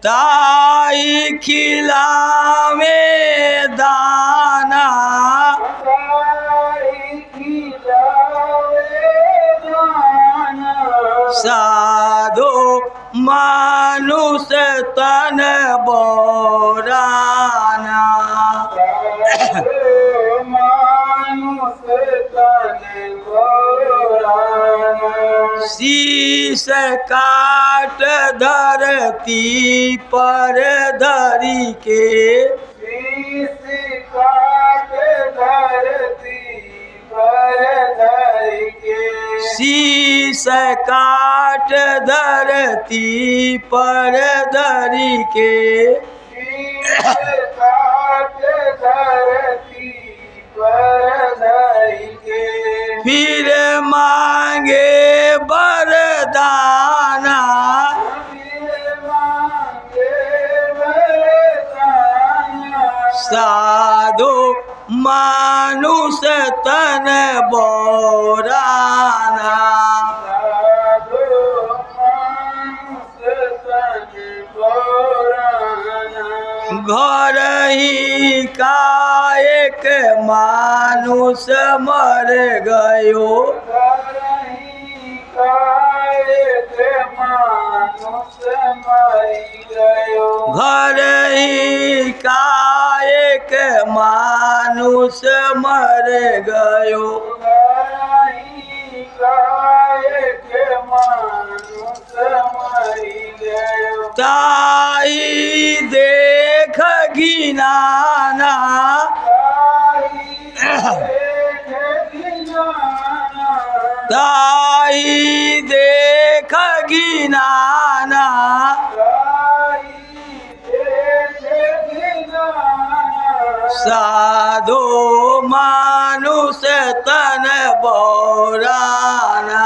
ताई खिलावे दाना, साधु मानुष तन बोराना, शीश काट धरती पर धरी के, शीश काट धरती पर धरी के, फिर मांगे वरदाना, साधु मानुष तन बोराना, घर ही का एक मानुष मर गयो, घर ही का एक मानुष मर गयो, ताई देख घिनाना, ताई देख घिनाना, साधु मानुष तन बोराना,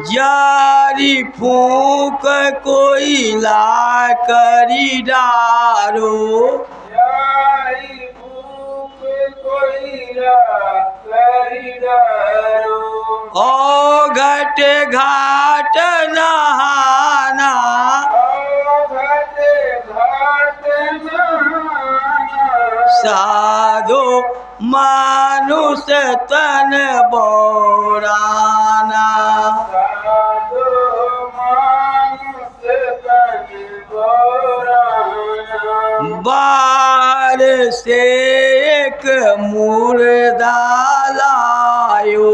जारी फूक कोयला करी डारो, जारी फूक कोयला करी डारो, ओ घट घाट नहाना, घाट घाट नहाना, साधो मानुष तन बोराना, साधु मानुष तन बोराना, बाहर से एक मुर्दा लायो,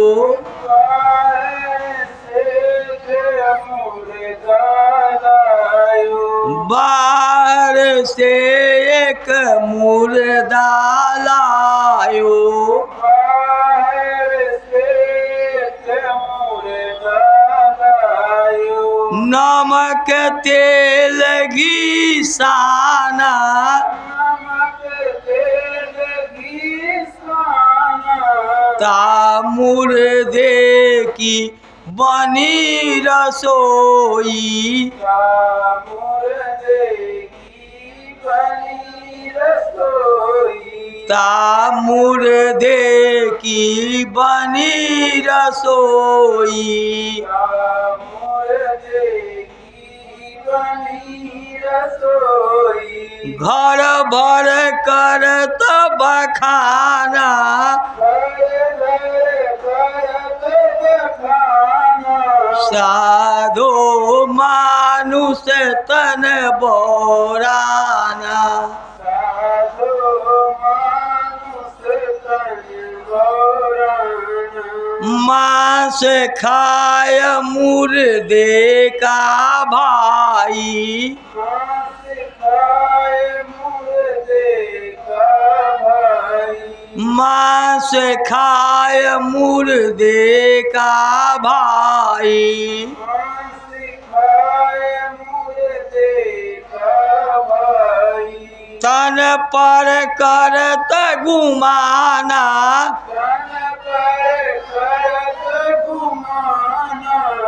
बाहर से एक मुर्दा लायो, नमक तेल घी साना, ता मुर्दे की बनी रसोई, ता मुर्दे की बनी रसोई, घर भर कर तब खाना, साधो मानुष तन बोराना, मांस खाय मुर्दे का भाई, मांस खाय मुर्दे का भाई, तन पर करत गुमाना,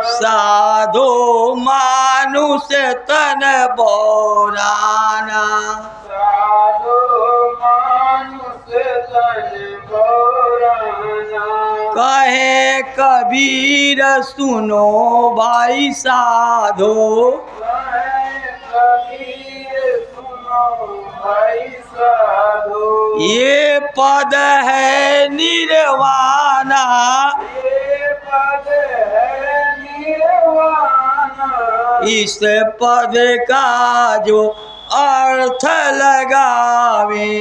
साधो मानुष तन बोराना, कहे कबीर सुनो भाई साधो, ये पद है निर्वाणा, इस पद का जो अर्थ लगावे,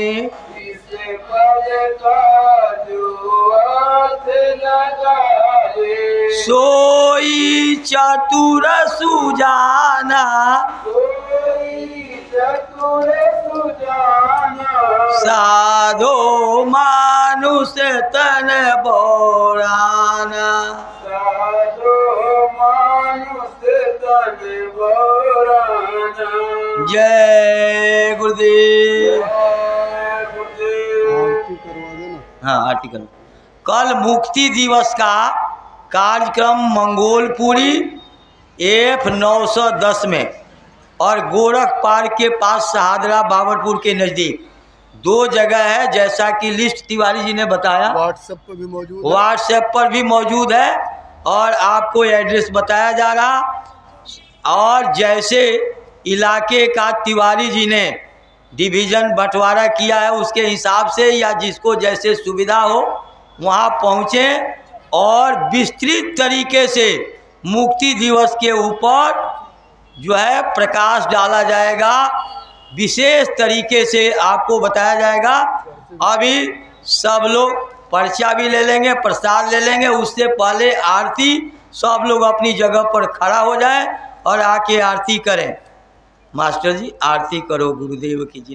सोई चतुर सुजाना, साधो मानुष तन बोराना, जय गुरुदेव। हाँ आरती करो। कल मुक्ति दिवस का कार्यक्रम मंगोलपुरी F 910 में और गोरख पार्क के पास शहादरा बाबरपुर के नज़दीक 2 जगह है, जैसा कि लिस्ट तिवारी जी ने बताया। व्हाट्सएप पर भी मौजूद है, व्हाट्सएप पर भी मौजूद है और आपको एड्रेस बताया जा रहा। और जैसे इलाके का तिवारी जी ने डिवीज़न बंटवारा किया है उसके हिसाब से या जिसको जैसे सुविधा हो वहाँ पहुँचें और विस्तृत तरीके से मुक्ति दिवस के ऊपर जो है प्रकाश डाला जाएगा, विशेष तरीके से आपको बताया जाएगा। अभी सब लोग पर्चा भी ले लेंगे, प्रसाद ले लेंगे, उससे पहले आरती सब लोग अपनी जगह पर खड़ा हो जाए और आके आरती करें। मास्टर जी आरती करो गुरुदेव की जी।